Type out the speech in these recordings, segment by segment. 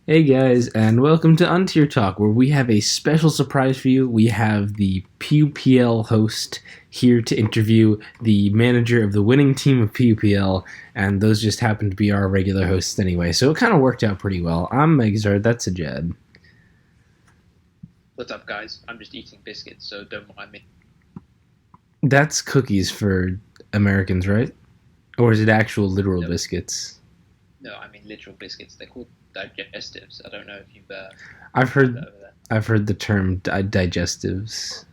Hey guys, and welcome to Untier Talk, where we have a special surprise for you. We have the PUPL host here to interview the manager of the winning team of PUPL, and those just happen to be our regular hosts anyway, so it kind of worked out pretty well. I'm Megzard, that's HJAD. What's up, guys? I'm just eating biscuits, so don't mind me. That's cookies for Americans, right? Or is it actual literal No, biscuits? no, I mean literal biscuits. They're called digestives. I don't know if you've I've had heard that over there. I've heard the term digestives.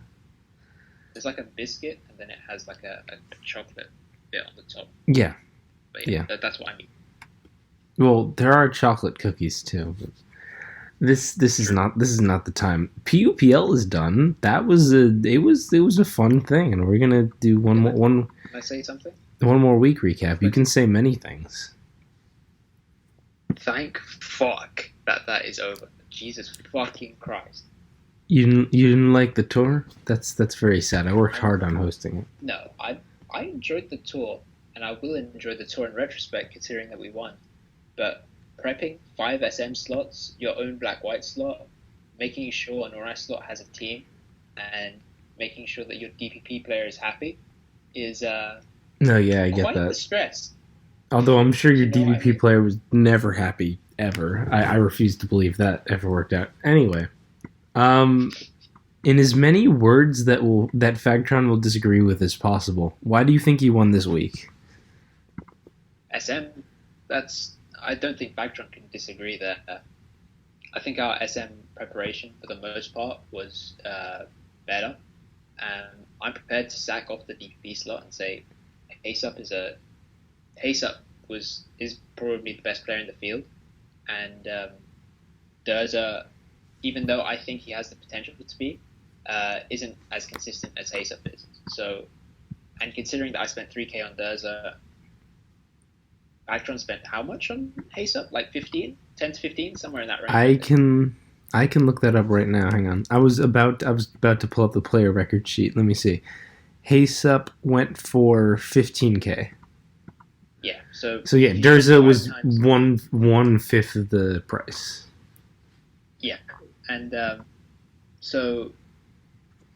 There's like a biscuit, and then it has like a chocolate bit on the top. Yeah, But yeah, yeah. that's what I mean. Well, there are chocolate cookies too. But this is True. not the time. PUPL is done. It was a fun thing, and we're gonna do Can I, can I say something? one more week recap. You Quick. can say many things. Thank fuck that is over. Jesus fucking Christ. You didn't like the tour? That's very sad. I worked I, hard on hosting it. no, I enjoyed the tour, and I will enjoy the tour in retrospect, considering that we won. But prepping 5 SM slots, your own black-white slot, making sure an ORAS slot has a team, and making sure that your DPP player is happy is No, yeah, I get quite the that. stress. Although I'm sure your You know what I DVP mean? player was never happy ever. I refuse to believe that ever worked out. Anyway, um, in as many words that Fagtron will disagree with as possible, why do you think he won this week? SM, I don't think Bagtron can disagree there. I think our SM preparation, for the most part, was better. I'm prepared to sack off the DPP slot and say Ace-Up is probably the best player in the field, and Durza, even though I think he has the potential to be, isn't as consistent as Ace-Up is. So, and considering that I spent 3K on Durza, Actron spent how much on Ace-Up? Like 15? 10 to 15? Somewhere in that range, I I think. can I can look that up right now. Hang on. I was about to pull up the player record sheet. Let me see. Haysup went for 15K. Yeah, so So yeah, he spent Durza five was times. one fifth of the price. Yeah, and so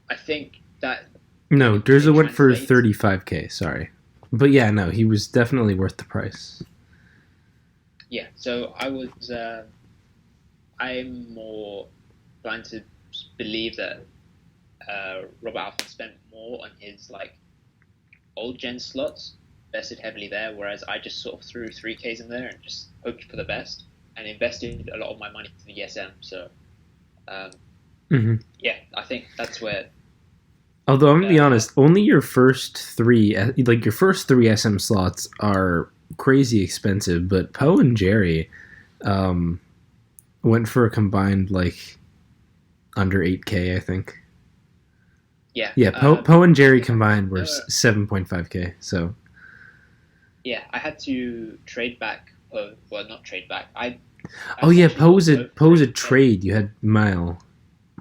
I think that No, Durza it went for translates. 35K. Sorry, but yeah, no, he was definitely worth the price. Yeah, so I'm more inclined to believe that Robert Alford spent more on his like old gen slots, invested heavily there, whereas I just sort of threw 3Ks in there and just hoped for the best and invested a lot of my money to the SM. So um, hmm yeah, I think that's where Although I'm gonna be uh, honest, only your first three SM slots are crazy expensive, but Poe and Jerry um, went for a combined like under 8K, I think. yeah, Yeah, Poe and I Jerry think combined were there were 7.5K. So yeah, I had to trade back. Well, not trade back. I oh yeah, essentially Poe was bought a Poe for Poe was a 3K. trade. You had Mile.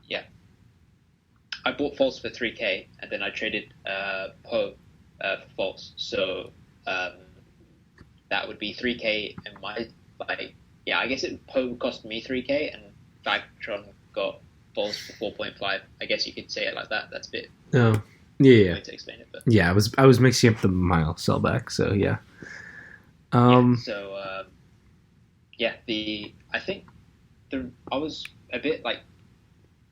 Yeah, I bought false for 3K, and then I traded Poe for false. So um, that would be 3K, and my like yeah, I guess Poe cost me 3K, and Vactron got false for 4.5. I guess you could say it like that. That's a bit Oh yeah, weird yeah, way to explain it, but yeah. I was mixing up the Mile sellback. So yeah. yeah. Um. So yeah, the I think the I was a bit like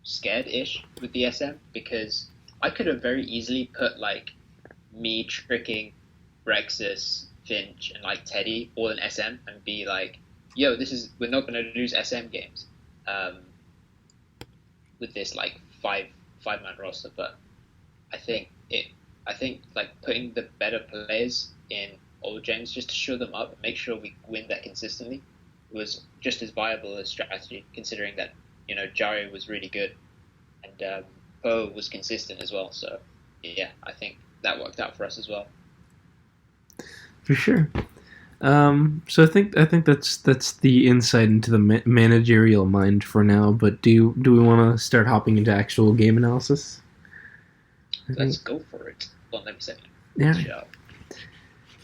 scared-ish with the SM because I could have very easily put like me tricking Rexus, Finch, and like Teddy all in SM and be like, "Yo, we're not gonna lose SM games um, with this like five man roster." But I think it, I think like putting the better players in old gens just to show them up and make sure we win that consistently was just as viable a strategy, considering that Jari was really good and Poe was consistent as well. So yeah, I think that worked out for us as well. For sure. So I think that's the insight into the managerial mind for now. But do we want to start hopping into actual game analysis? I think Let's go for it. Well, let me say yeah. show.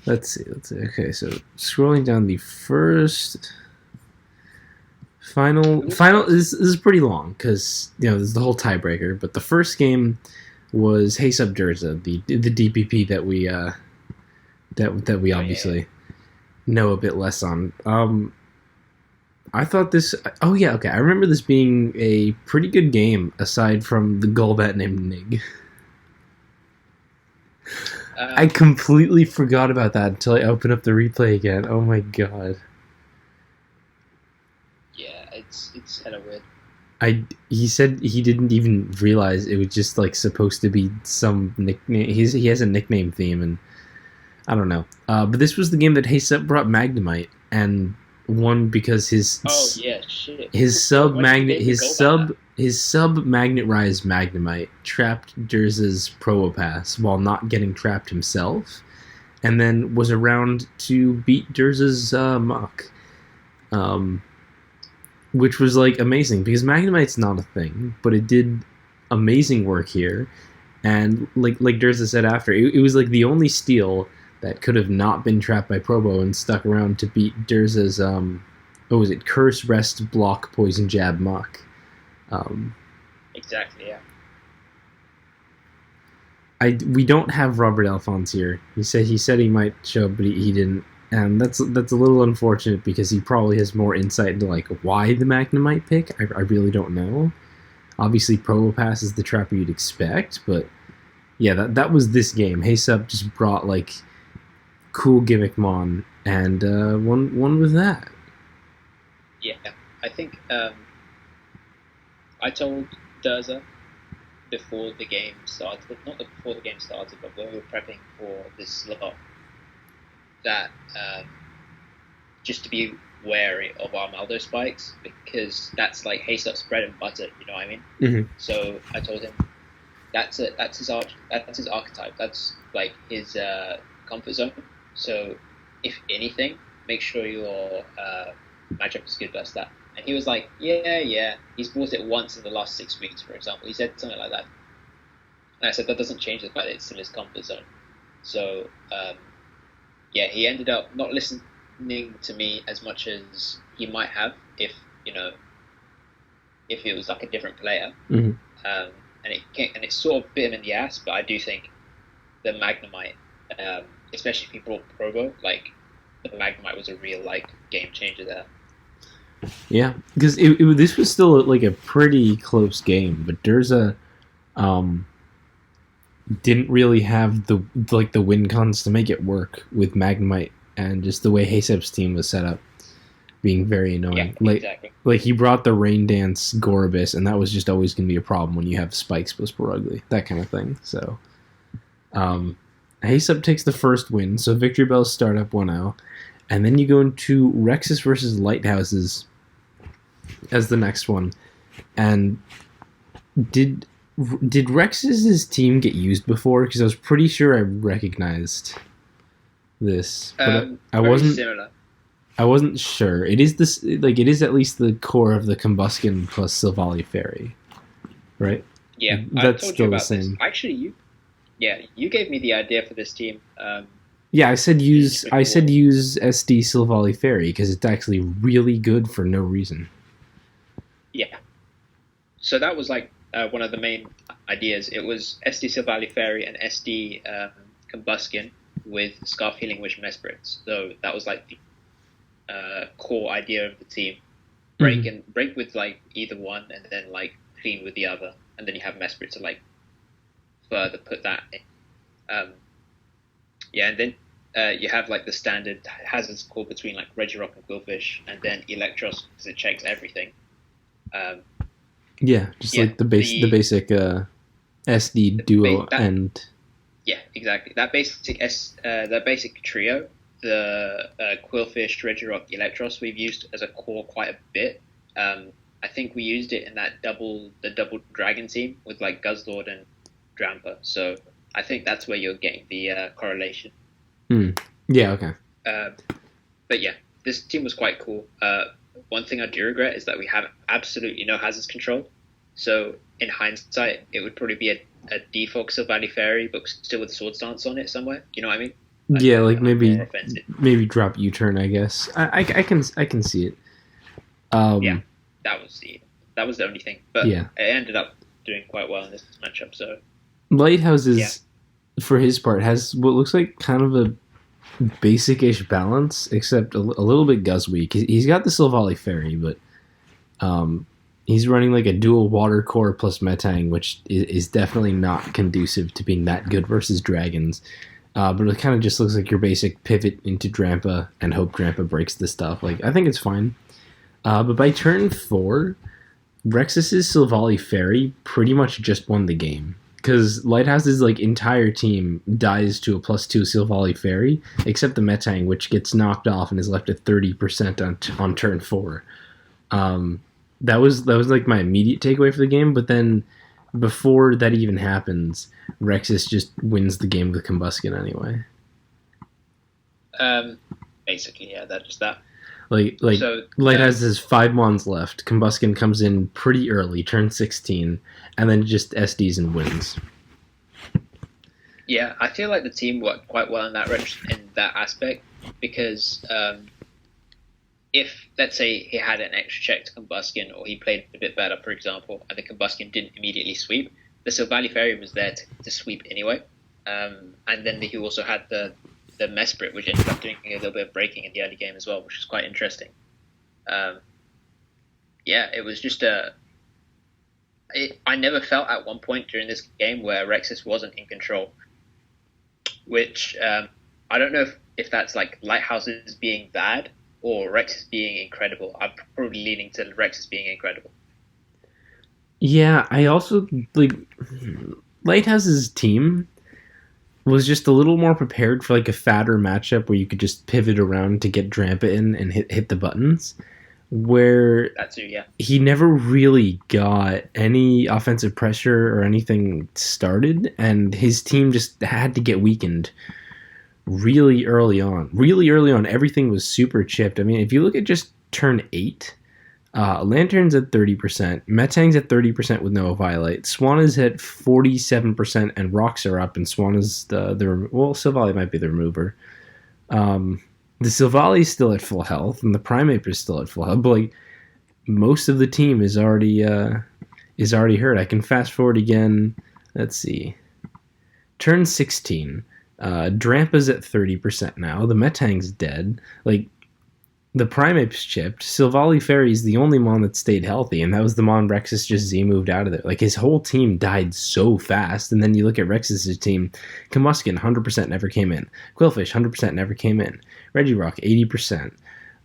Let's see. Okay, so scrolling down the Final. This is pretty long because this is the whole tiebreaker. But the first game was Hey Sup Durza, the DPP that we obviously know a bit less on. I thought this. Oh yeah, okay. I remember this being a pretty good game, aside from the Golbat named Nig. I completely forgot about that until I opened up the replay again. Oh my god. Yeah, it's hella weird. He said he didn't even realize it was just like supposed to be some nickname. He has a nickname theme, and I don't know. But this was the game that Haysup brought Magnemite and won because his sub magnet rise Magnemite trapped Durza's Probopass while not getting trapped himself, and then was around to beat Durza's Mach. Which was like amazing because Magnemite's not a thing, but it did amazing work here. And like Durza said after, it was like the only steal that could have not been trapped by Probo and stuck around to beat Durza's Curse, Rest, Block, Poison, Jab, Mach. Exactly, yeah. We don't have Robert Alphonse here. He said he might show up, but he didn't. And that's a little unfortunate because he probably has more insight into like why the Magnemite pick. I really don't know. Obviously, Probopass is the trapper you'd expect, but yeah, that was this game. Haysup just brought like cool gimmick mon and won with that. Yeah, I think I told Durza before the game started, not before the game started, but when we were prepping for this slot, that just to be wary of our Maldo spikes because that's like Haysup's bread and butter, you know what I mean? Mm-hmm. So I told him that's his archetype. That's like his comfort zone. So if anything, make sure your matchup is good versus that. And he was like, yeah. He's bought it once in the last 6 weeks, for example. He said something like that. And I said that doesn't change the fact that it's in his comfort zone. So yeah, he ended up not listening to me as much as he might have if it was like a different player. Mm-hmm. And it sort of bit him in the ass. But I do think the Magnemite, especially if he brought Probo, like the Magnemite was a real like game changer there. Yeah, because this was still like a pretty close game, but Durza didn't really have the win cons to make it work with Magnemite and just the way Haysup's team was set up being very annoying. Yeah, exactly. Like he brought the Rain Dance Gorobus, and that was just always going to be a problem when you have Spikes plus Barugly, that kind of thing. So Haysup takes the first win, so Victory Bells start up 1-0, and then you go into Rexus versus Lighthouses as the next one. And did Rex's team get used before? Because I was pretty sure I recognized this, but I wasn't. Similar. I wasn't sure. It is this like it is at least the core of the Combuskin plus Silvally Fairy, right? Yeah, that's I told still you about the same. This. Actually, you gave me the idea for this team. Yeah, I said use SD Silvally Fairy because it's actually really good for no reason. Yeah. So that was like one of the main ideas. It was SD Silvally Fairy and SD Combuskin with Scarf Healing Wish Mesprits. So that was like the core idea of the team. Break with like either one, and then like clean with the other, and then you have Mesprit to like further put that in. And then you have like the standard hazards call between like Regirock and Quillfish, and then Electros because it checks everything. Like the basic SD duo and exactly that basic trio. The Quillfish, Regirock, Electros we've used as a core quite a bit. I think we used it in that double dragon team with like Guzzlord and Drampa. So I think that's where you're getting the correlation. Yeah, okay. But yeah, this team was quite cool. One thing I do regret is that we have absolutely no hazards control. So in hindsight, it would probably be a default Silvally Fairy, but still with Sword Stance on it somewhere. You know what I mean? Maybe drop U-turn. I guess I can see it. that was the only thing. But Yeah. it ended up doing quite well in this matchup. So Lighthouse yeah, is, for his part, has what looks like kind of a basic-ish balance, except a little bit Guz weak. He's got the Silvally Fairy, but he's running like a dual water core plus Metang, which is definitely not conducive to being that good versus dragons. But it kind of just looks like your basic pivot into Drampa and hope Drampa breaks the stuff. Like, I think it's fine. But by turn 4, Rexus's Silvally Fairy pretty much just won the game. Because Lighthouse's like entire team dies to a +2 Silvally Fairy, except the Metang, which gets knocked off and is left at 30% on turn 4. That was like my immediate takeaway for the game. But then before that even happens, Rexus just wins the game with Combustion anyway. basically, yeah, that's just that. Like So, Lighthouse has 5 mons left. Combustion comes in pretty early, turn 16, and then just SDs and wins. Yeah, I feel like the team worked quite well in that aspect because if, let's say, he had an extra check to Combustion or he played a bit better, for example, and the Combustion didn't immediately sweep, the Silvally Fairy was there to sweep anyway. And then he also had the Mesprit, which ended up doing a little bit of breaking in the early game as well, which was quite interesting. It was just I never felt at one point during this game where Rexus wasn't in control, which I don't know if that's like Lighthouses being bad or Rexus being incredible. I'm probably leaning to Rexus being incredible. Yeah, I also like Lighthouse's team was just a little more prepared for like a fatter matchup where you could just pivot around to get Drampa in and hit the buttons. Where That too, yeah. He never really got any offensive pressure or anything started, and his team just had to get weakened really early on. Really early on, everything was super chipped. I mean, if you look at just turn 8, Lantern's at 30%, Metang's at 30% with no Violate, Swan is at 47%, and Rocks are up, and Swan is Silvally might be the remover. The Silvally is still at full health, and the Primeape is still at full health, but like most of the team is already hurt. I can fast forward again. Let's see. Turn 16. Drampa's at 30% now. The Metang's dead. Like, the Primeape's chipped. Silvally Fairy's the only Mon that stayed healthy, and that was the Mon Rexus just Z-moved out of there. Like, his whole team died so fast, and then you look at Rexus's team. Combustion, 100% never came in. Quillfish, 100% never came in. Regirock,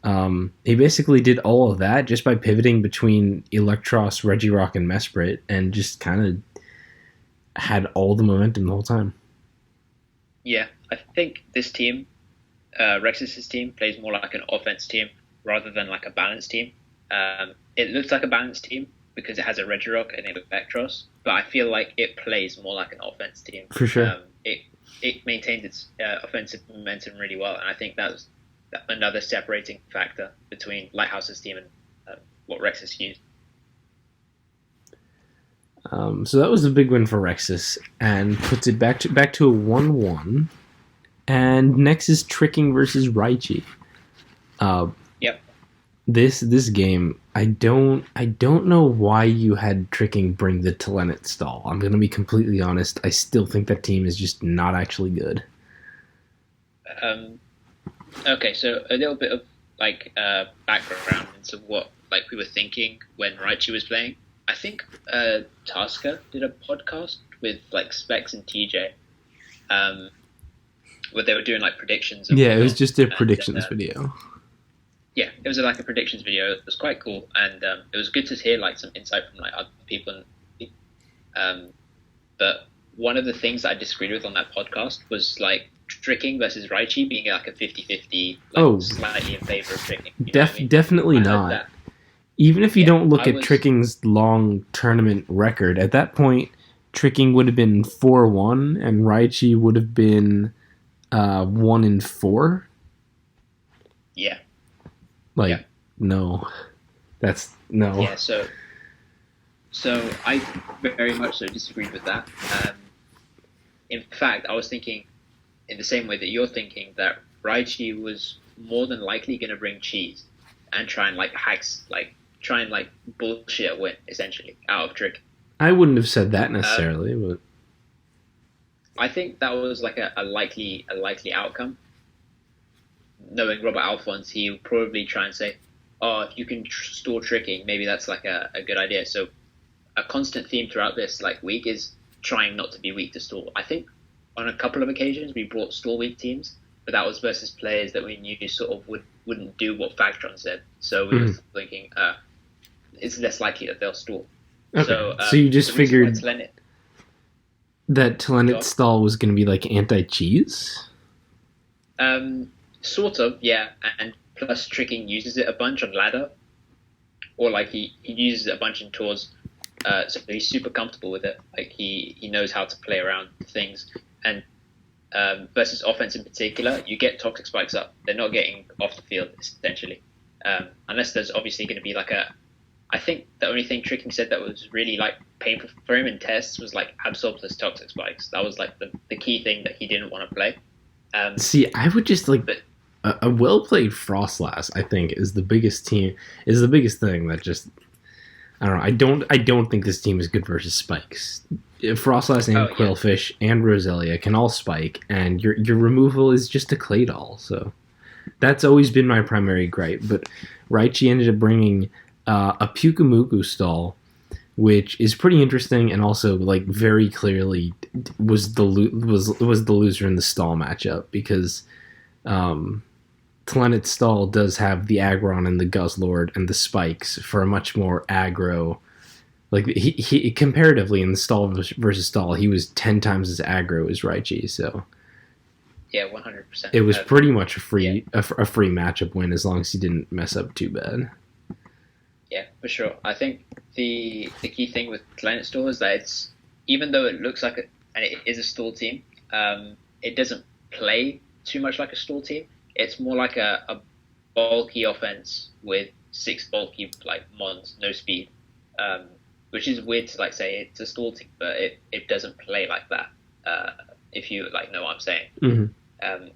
80%. He basically did all of that just by pivoting between Electros, Regirock, and Mesprit, and just kind of had all the momentum the whole time. Yeah, I think this team, Rexus's team, plays more like an offense team rather than like a balanced team. It looks like a balanced team because it has a Regirock and an Electros, but I feel like it plays more like an offense team. For sure. It maintained its offensive momentum really well, and I think that was another separating factor between Lighthouse's team and what Rexus used. So that was a big win for Rexus, and puts it back to a 1-1. And next is Tricking versus Raichi. Yep. This game, I don't know why you had Tricking bring the Telenet stall. I'm gonna be completely honest. I still think that team is just not actually good. Okay, so a little bit of like background into what like we were thinking when Raichi was playing. I think Tasker did a podcast with like Specs and TJ, where they were doing like predictions. It was just a predictions video. Yeah, it was like a predictions video. It was quite cool, and it was good to hear like some insight from like other people. But one of the things that I disagreed with on that podcast was like Tricking versus Raichi being like a 50-50, like slightly in favor of Tricking. Definitely not. Even if you don't look at Tricking's long tournament record, at that point, Tricking would have been 4-1, and Raichi would have been 1-4. Yeah. No. That's no. Yeah, so I very much so disagreed with that. In fact, I was thinking in the same way that you're thinking that Raichi was more than likely going to bring cheese and try and like hacks like try and like bullshit a win essentially out of trick. I wouldn't have said that necessarily, but I think that was like a likely outcome. Knowing Robert Alphonse, he would probably try and say, "Oh, if you can stall tricking, maybe that's like a good idea." So, a constant theme throughout this like week is trying not to be weak to stall. I think on a couple of occasions we brought stall weak teams, but that was versus players that we knew sort of wouldn't do what Factron said. So we were thinking, it's less likely that they'll stall. Okay. So you just figured that Telenet's stall was going to be like anti-cheese? Sort of, yeah. And plus tricking uses it a bunch on ladder. Or like he uses it a bunch in tours. So he's super comfortable with it. Like he knows how to play around things. And versus offense in particular, you get toxic spikes up. They're not getting off the field, essentially. Unless there's obviously going to be like I think the only thing Tricking said that was really like painful for him in tests was like Absol plus toxic spikes. That was like the key thing that he didn't want to play. See, I would just like a well-played Frostlass, I think, is the biggest thing that just, I don't know. I don't think this team is good versus spikes. Frostlass and Quillfish and Roselia can all spike, and your removal is just a clay doll. So that's always been my primary gripe. But Raichi ended up bringing a Pyukumuku stall, which is pretty interesting, and also like very clearly was the loser in the stall matchup because Telenet's stall does have the Aggron and the Guzzlord and the spikes for a much more aggro. Like he comparatively in the stall versus stall, he was 10 times as aggro as Raichi. So yeah, 100%. It was pretty much a free matchup win as long as he didn't mess up too bad. Yeah, for sure. I think the key thing with Telenet's stall is that it's, even though it looks like and it is a stall team, it doesn't play too much like a stall team. It's more like a bulky offense with 6 bulky like mons, no speed, which is weird to like say it's a stall team, but it doesn't play like that. If you like know what I'm saying. Mm-hmm.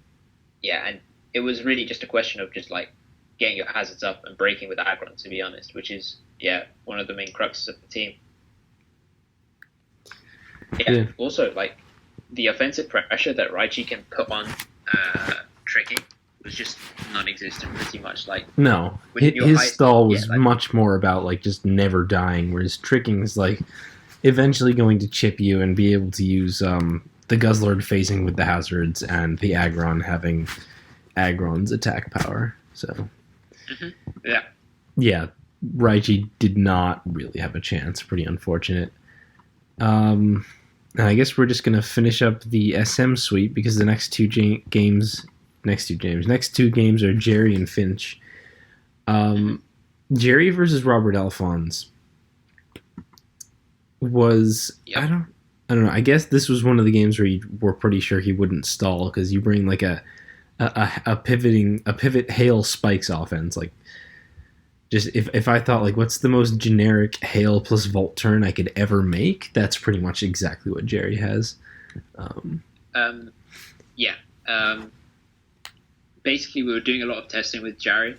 Yeah, and it was really just a question of just like getting your hazards up and breaking with Aggron, to be honest, which is one of the main cruxes of the team. Yeah. Also, like the offensive pressure that Raichi can put on Tricking was just non-existent, pretty much. Like no, his stall was much more about like just never dying, whereas Tricking is like eventually going to chip you and be able to use the Guzzlord phasing with the hazards and the Aggron having Aggron's attack power. So yeah, Raichi did not really have a chance. Pretty unfortunate. And I guess we're just gonna finish up the SM sweep because the next two games are Jerry and Finch. Jerry versus Robert Alphonse was I don't know. I guess this was one of the games where you were pretty sure he wouldn't stall because you bring like a pivot hail spikes offense. Like just if I thought like what's the most generic hail plus volt turn I could ever make, that's pretty much exactly what Jerry has. Basically, we were doing a lot of testing with Jerry,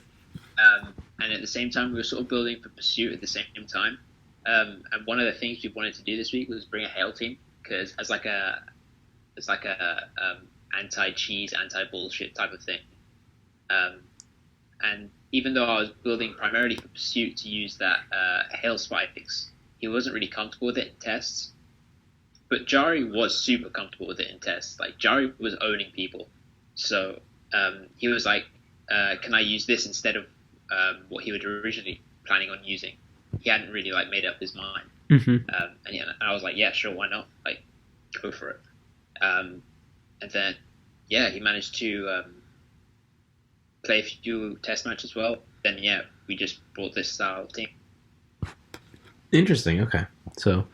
and at the same time, we were sort of building for Pursuit at the same time. And one of the things we wanted to do this week was bring a hail team because as like a anti-cheese, anti-bullshit type of thing. And even though I was building primarily for Pursuit to use that hail spikes, he wasn't really comfortable with it in tests. But Jari was super comfortable with it in tests. Like Jari was owning people, so he was like, "Can I use this instead of what he was originally planning on using?" He hadn't really like made up his mind, and I was like, "Yeah, sure, why not? Like, go for it." And then, he managed to play a few test matches as well. Then, we just brought this style team. Interesting. Okay, so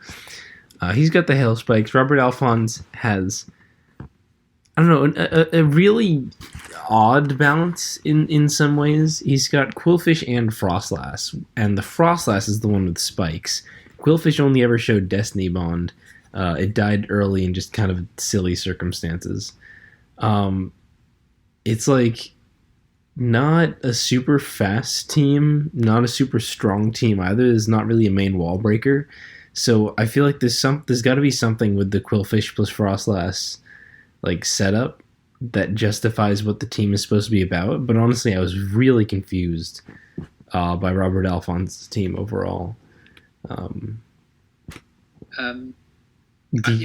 he's got the hail spikes. Robert Alphonse has, I don't know, a really odd balance in some ways. He's got Quillfish and Frostlass, and the Frostlass is the one with spikes. Quillfish only ever showed Destiny Bond. It died early in just kind of silly circumstances. It's like not a super fast team, not a super strong team either. Is not really a main wall breaker. So I feel like there's got to be something with the Quillfish plus Frostlass like setup that justifies what the team is supposed to be about. But honestly, I was really confused by Robert Alphonse's team overall. It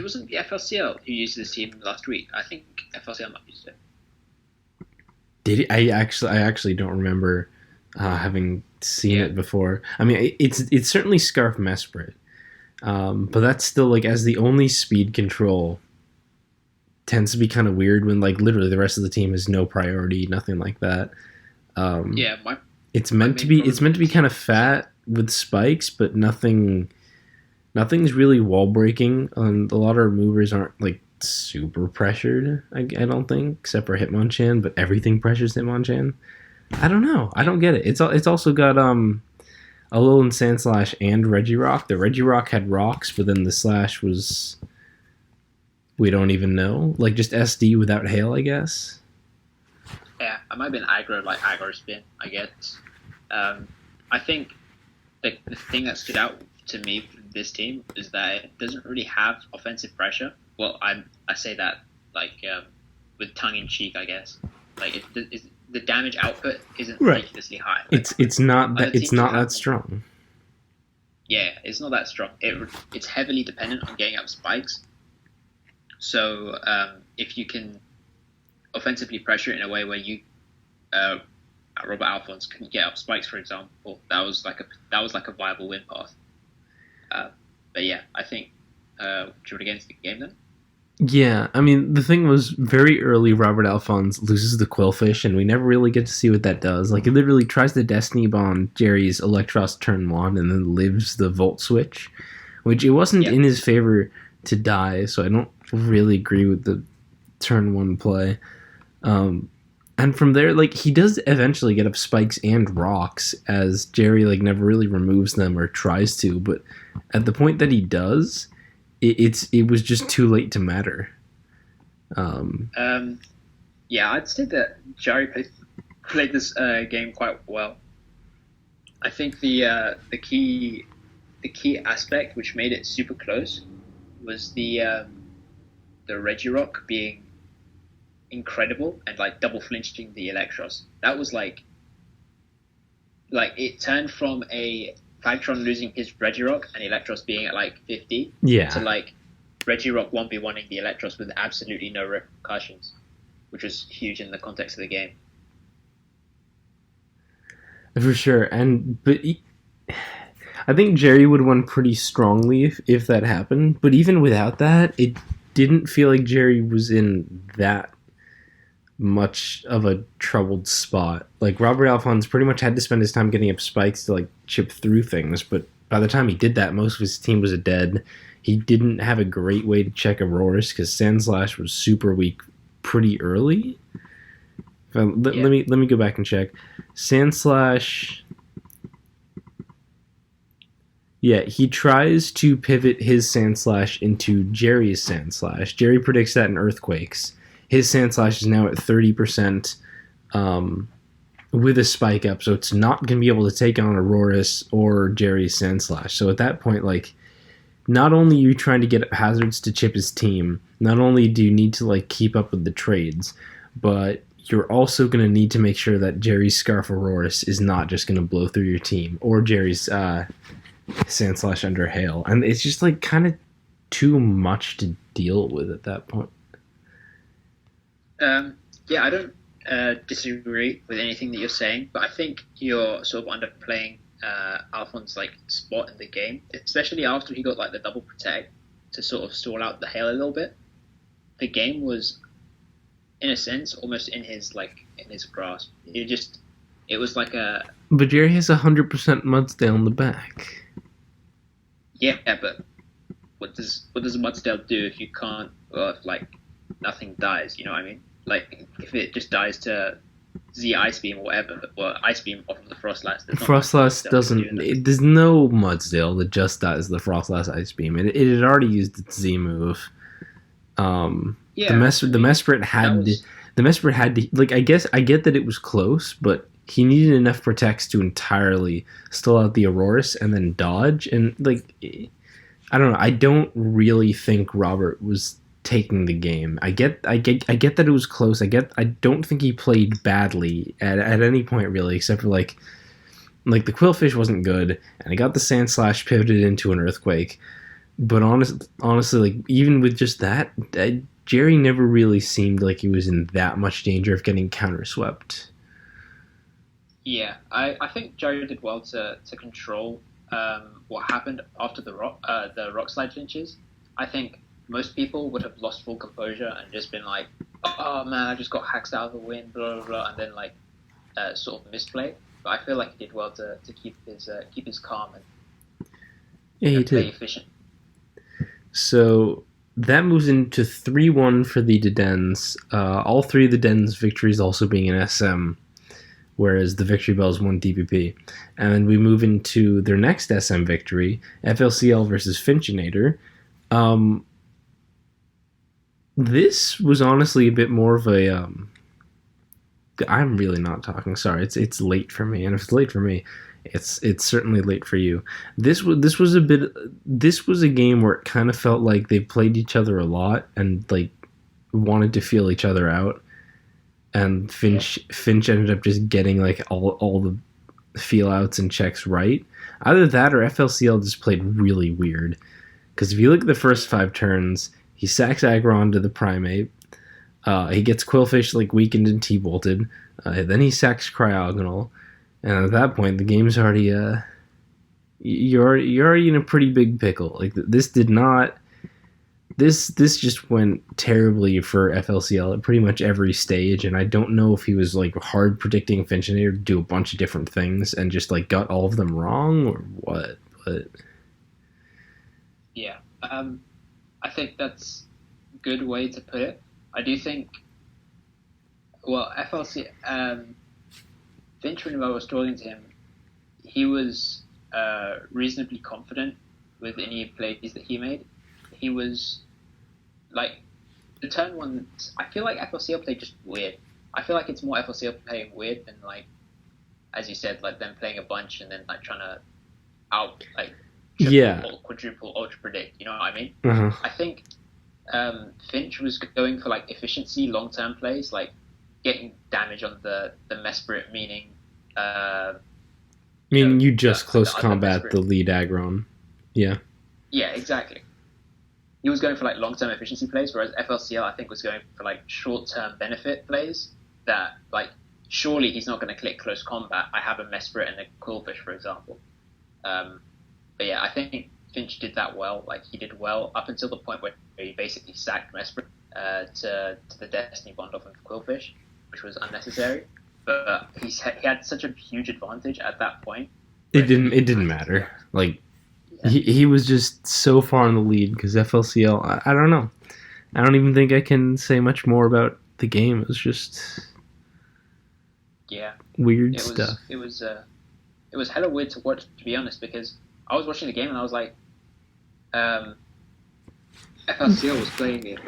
wasn't the FLCL who used this team last week. I think FLCL might use it. Did he? I actually don't remember having seen it before. I mean, it's certainly Scarf Mesprit, but that's still like as the only speed control tends to be kind of weird when like literally the rest of the team is no priority, nothing like that. It's meant to be kind of fat with spikes, but nothing's really wall breaking. A lot of movers aren't like super pressured. I don't think, except for Hitmonchan, but everything pressures Hitmonchan. I don't know. I don't get it. It's also got Alolan Sandslash and Regirock. The Regirock had rocks, but then the Slash was we don't even know. Like just SD without Hail, I guess. Yeah, it might have been aggro spin, I guess. I think the thing that stood out to me from this team is that it doesn't really have offensive pressure. Well, I say that like with tongue in cheek, I guess. Like the damage output isn't ridiculously high. Like, it's not that strong. Yeah, it's not that strong. It's heavily dependent on getting up spikes. So if you can offensively pressure it in a way where you Robert Alphonse couldn't get up spikes, for example, that was like a viable win path. But yeah, I think do you want to get into the game then? Yeah, I mean, the thing was, very early, Robert Alphonse loses the Quillfish, and we never really get to see what that does. Like, it literally tries to Destiny Bond Jerry's Electros turn 1 and then lives the Volt Switch, which it wasn't in his favor to die, so I don't really agree with the turn 1 play. And from there, like, he does eventually get up spikes and rocks, as Jerry, like, never really removes them or tries to, but at the point that he does, it was just too late to matter. Yeah, I'd say that Jerry played this game quite well. I think the key aspect which made it super close was the Regirock being incredible and like double flinching the Electros. That was like it turned from a Flagtron losing his Regirock and Electros being at like 50 to like Regirock 1v1ing the Electros with absolutely no repercussions, which was huge in the context of the game. For sure. But I think Jerry would win pretty strongly if that happened, but even without that, it didn't feel like Jerry was in that much of a troubled spot. Like, Robert Alphonse pretty much had to spend his time getting up spikes to like chip through things, but by the time he did that, most of his team was dead. He didn't have a great way to check Auroras because Sandslash was super weak pretty early. Let me go back and check. Sandslash. Yeah, he tries to pivot his Sandslash into Jerry's Sandslash. Jerry predicts that in Earthquakes. His Sandslash is now at 30% with a spike up, so it's not going to be able to take on Auroras or Jerry's Sandslash. So at that point, like, not only are you trying to get up hazards to chip his team, not only do you need to like keep up with the trades, but you're also going to need to make sure that Jerry's Scarf Auroras is not just going to blow through your team, or Jerry's Sandslash under Hail. And it's just like kind of too much to deal with at that point. Yeah, I don't disagree with anything that you're saying, but I think you're sort of underplaying Alphonse's like spot in the game, especially after he got like the double protect to sort of stall out the Hail a little bit. The game was, in a sense, almost in his grasp. It was like a. But Jerry has 100% Mudsdale in the back. Yeah, but what does Mudsdale do if you can't? Well, if like nothing dies, you know what I mean? Like if it just dies to Z Ice Beam or whatever, or Ice Beam off of the Frostlass. Frostlass doesn't. There's no Mudsdale that just dies the Frostlass Ice Beam. It had already used its Z move. The Mesprit had the Mesprit had to, like, I guess I get that it was close, but he needed enough protects to entirely stall out the Aurorus and then dodge. And, like, I don't know. I don't really think Robert was taking the game. I get that it was close. I don't think he played badly at any point, really, except for, like the Quillfish wasn't good, and I got the Sand Slash pivoted into an Earthquake. But honestly, like, even with just that, Jerry never really seemed like he was in that much danger of getting counterswept. Yeah, I think Jerry did well to control what happened after the rock slide flinches. I think most people would have lost full composure and just been like, "Oh man, I just got hacked out of the wind," blah blah blah, and then like sort of misplay. But I feel like he did well to keep his calm and play efficient. So that moves into 3-1 for the Dedens. All three of the Dedens' victories also being an SM, whereas the Victory Bells won DPP. And we move into their next SM victory, FLCL versus Finchinator. This was honestly a bit more of a... I'm really not talking. Sorry, it's late for me, and if it's late for me, it's certainly late for you. This was a game where it kind of felt like they played each other a lot and like wanted to feel each other out, and Finch ended up just getting like all the feel outs and checks right. Either that or FLCL just played really weird, because if you look at the first 5 turns, he sacks aggro onto the Primate. He gets Quillfish like weakened and T-bolted. Then he sacks Cryogonal, and at that point the game's already you're already in a pretty big pickle. Like this just went terribly for FLCL at pretty much every stage, and I don't know if he was like hard predicting Finchinator to do a bunch of different things and just like got all of them wrong or what. But yeah, I think that's a good way to put it. I do think, well, FLC, Finch, when I was talking to him, he was reasonably confident with any plays that he made. He was, like, the turn one, I feel like FLCL played just weird. I feel like it's more FLCL playing weird than, like, as you said, like, them playing a bunch and then, like, trying to triple, quadruple, ultra predict, you know what I mean? Uh-huh. I think... Finch was going for like efficiency, long-term plays, like getting damage on the Mesprit, meaning. You just close combat the lead aggron. Yeah. Yeah, exactly. He was going for like long-term efficiency plays, whereas FLCL I think was going for like short-term benefit plays. That like surely he's not going to click close combat. I have a Mesprit and a Quillfish, for example. But yeah, I think Finch did that well. Like he did well up until the point where he basically sacked Mesprit to the Destiny Bond off of Quillfish, which was unnecessary. But he had such a huge advantage at that point. It didn't matter. Like he was just so far in the lead because FLCL. I don't know. I don't even think I can say much more about the game. It was just weird stuff. It was hella weird to watch, to be honest, because I was watching the game and I was like, FLCL was playing it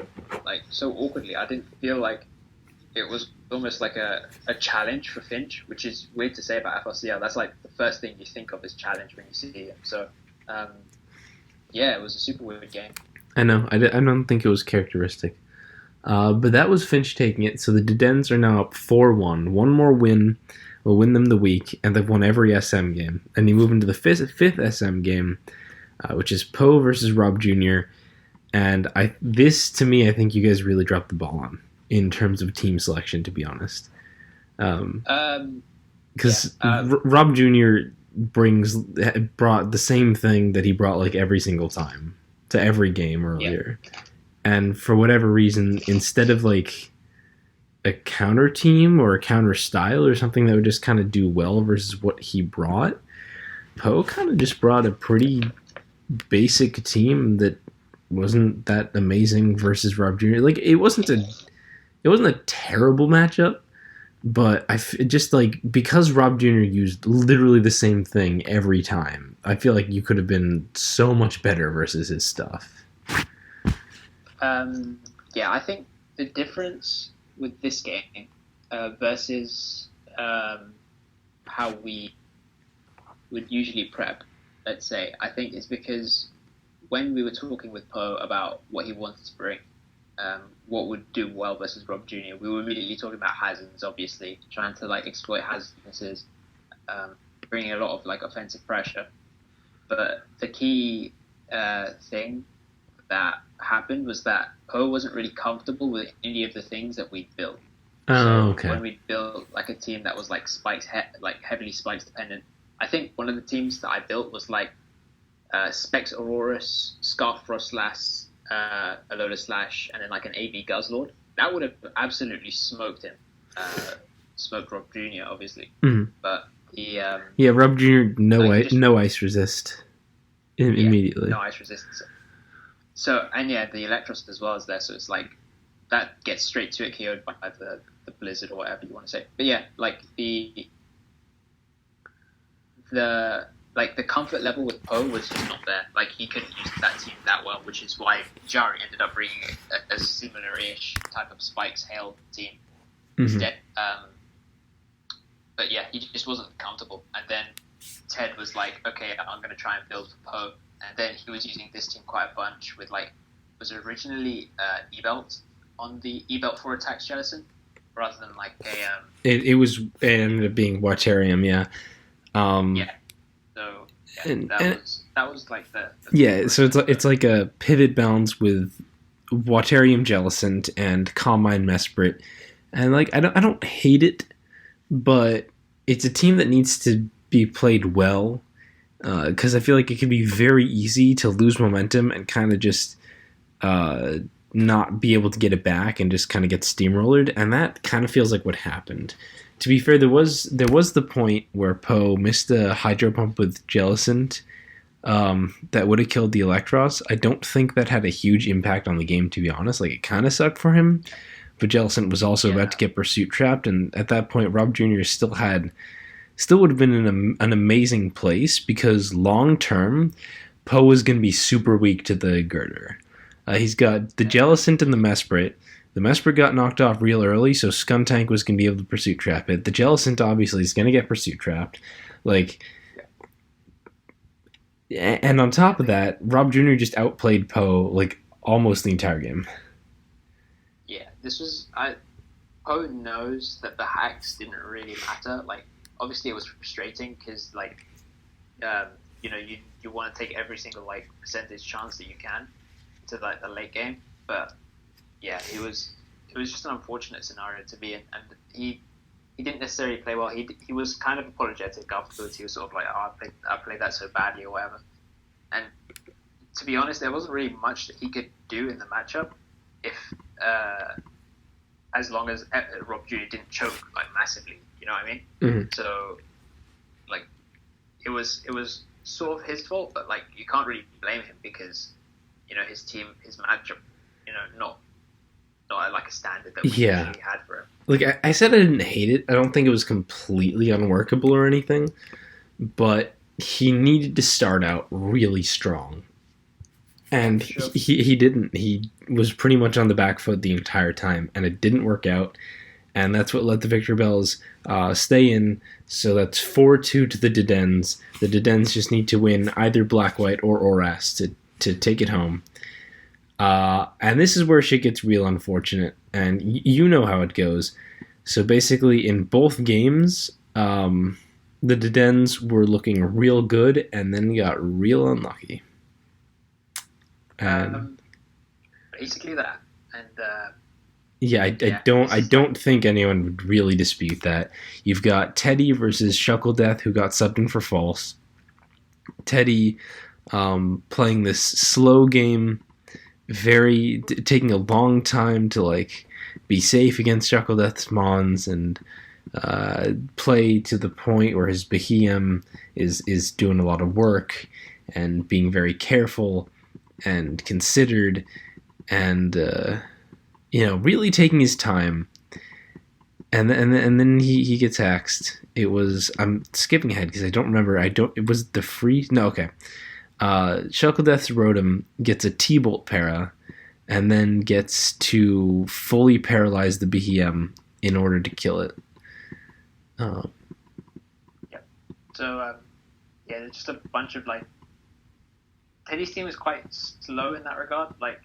like so awkwardly. I didn't feel like it was almost like a challenge for Finch, which is weird to say about FLCL. That's like the first thing you think of is challenge when you see him. So, it was a super weird game. I know. I don't think it was characteristic. But that was Finch taking it. So the Dedens are now up 4-1. One more win will win them the week, and they've won every SM game. And you move into the fifth SM game, which is Poe versus Rob Jr. And this, to me, I think you guys really dropped the ball on in terms of team selection, to be honest. Because Rob Jr. brought the same thing that he brought like every single time to every game earlier. Yeah. And for whatever reason, instead of like a counter team or a counter style or something that would just kind of do well versus what he brought, Poe kind of just brought a pretty basic team that wasn't that amazing versus Rob Jr. Like it wasn't a terrible matchup, but just like because Rob Jr. used literally the same thing every time, I feel like you could have been so much better versus his stuff. I think the difference with this game versus how we would usually prep, let's say, I think it's because when we were talking with Poe about what he wanted to bring, what would do well versus Rob Jr., we were immediately talking about Hazard's, obviously, trying to like exploit Hazard's weaknesses, bringing a lot of like offensive pressure. But the key thing that happened was that Poe wasn't really comfortable with any of the things that we built. Okay. When we built like a team that was like heavily spikes dependent, I think one of the teams that I built was like Specs Aurorus, Scarf Frostlass, Alola Slash, and then like an AB Guzzlord. That would have absolutely smoked him. Smoked Rob Jr. obviously, but he Rob Jr. no ice resist immediately. No ice resistance. So and the Electros as well as there. So it's like that gets straight to it KO'd by the Blizzard or whatever you want to say. But yeah, like the comfort level with Poe was just not there. Like he couldn't use that team that well, which is why Jari ended up bringing a similar-ish type of Spikes Hail team instead. But yeah, he just wasn't comfortable. And then Ted was like, okay, I'm going to try and build for Poe. And then he was using this team quite a bunch with like, was originally E-Belt on the E-Belt for attacks Jellicent, rather than like a... It ended up being Watarium, yeah. So that was like the so it's like a pivot balance with Watarium Jellicent and Calm Mind Mesprit, and like I don't hate it, but it's a team that needs to be played well, because I feel like it can be very easy to lose momentum and kind of just not be able to get it back and just kind of get steamrollered, and that kind of feels like what happened. To be fair, there was the point where Poe missed a Hydro Pump with Jellicent that would have killed the Electros. I don't think that had a huge impact on the game, to be honest. Like, it kind of sucked for him, but Jellicent was also about to get Pursuit Trapped, and at that point, Rob Jr. still would have been in an amazing place, because long term, Poe is going to be super weak to the Girder. He's got the Jellicent and the Mesprit. The Mesprit got knocked off real early, so Skuntank was going to be able to Pursuit Trap it. The Jellicent obviously is going to get Pursuit Trapped. And on top of that, Rob Jr. just outplayed Poe like almost the entire game. Yeah, Poe knows that the hacks didn't really matter. Like, obviously it was frustrating because like, you want to take every single like percentage chance that you can to like the late game, but yeah, it was just an unfortunate scenario to be in, and he didn't necessarily play well. He was kind of apologetic afterwards. He was sort of like, oh, I played that so badly or whatever. And to be honest, there wasn't really much that he could do in the matchup if as long as Rob Jr. didn't choke like massively. You know what I mean? Mm-hmm. So like it was sort of his fault, but like you can't really blame him because his team, his matchup, not like a standard that we usually had for him. Like I said, I didn't hate it. I don't think it was completely unworkable or anything, but he needed to start out really strong, and he didn't. He was pretty much on the back foot the entire time, and it didn't work out. And that's what let the Victor Bells stay in. So that's 4-2 to the Dedens. The Dedens just need to win either Black-White or Oras to take it home. And this is where shit gets real unfortunate, and you know how it goes. So basically, in both games, the Dedens were looking real good, and then got real unlucky. Basically that, and I don't think anyone would really dispute that. You've got Teddy versus Shuckledeath, who got subbed in for false. Teddy playing this slow game, taking a long time to like be safe against Shuckledeath's Mons, and play to the point where his Behem is doing a lot of work and being very careful and considered, and really taking his time. And then he gets axed. I'm skipping ahead because I don't remember. It was the free. No, okay. Shuckledeath's Rotom gets a T-Bolt para, and then gets to fully paralyze the BM in order to kill it. Yeah. So there's just a bunch of like Teddy's team is quite slow in that regard. Like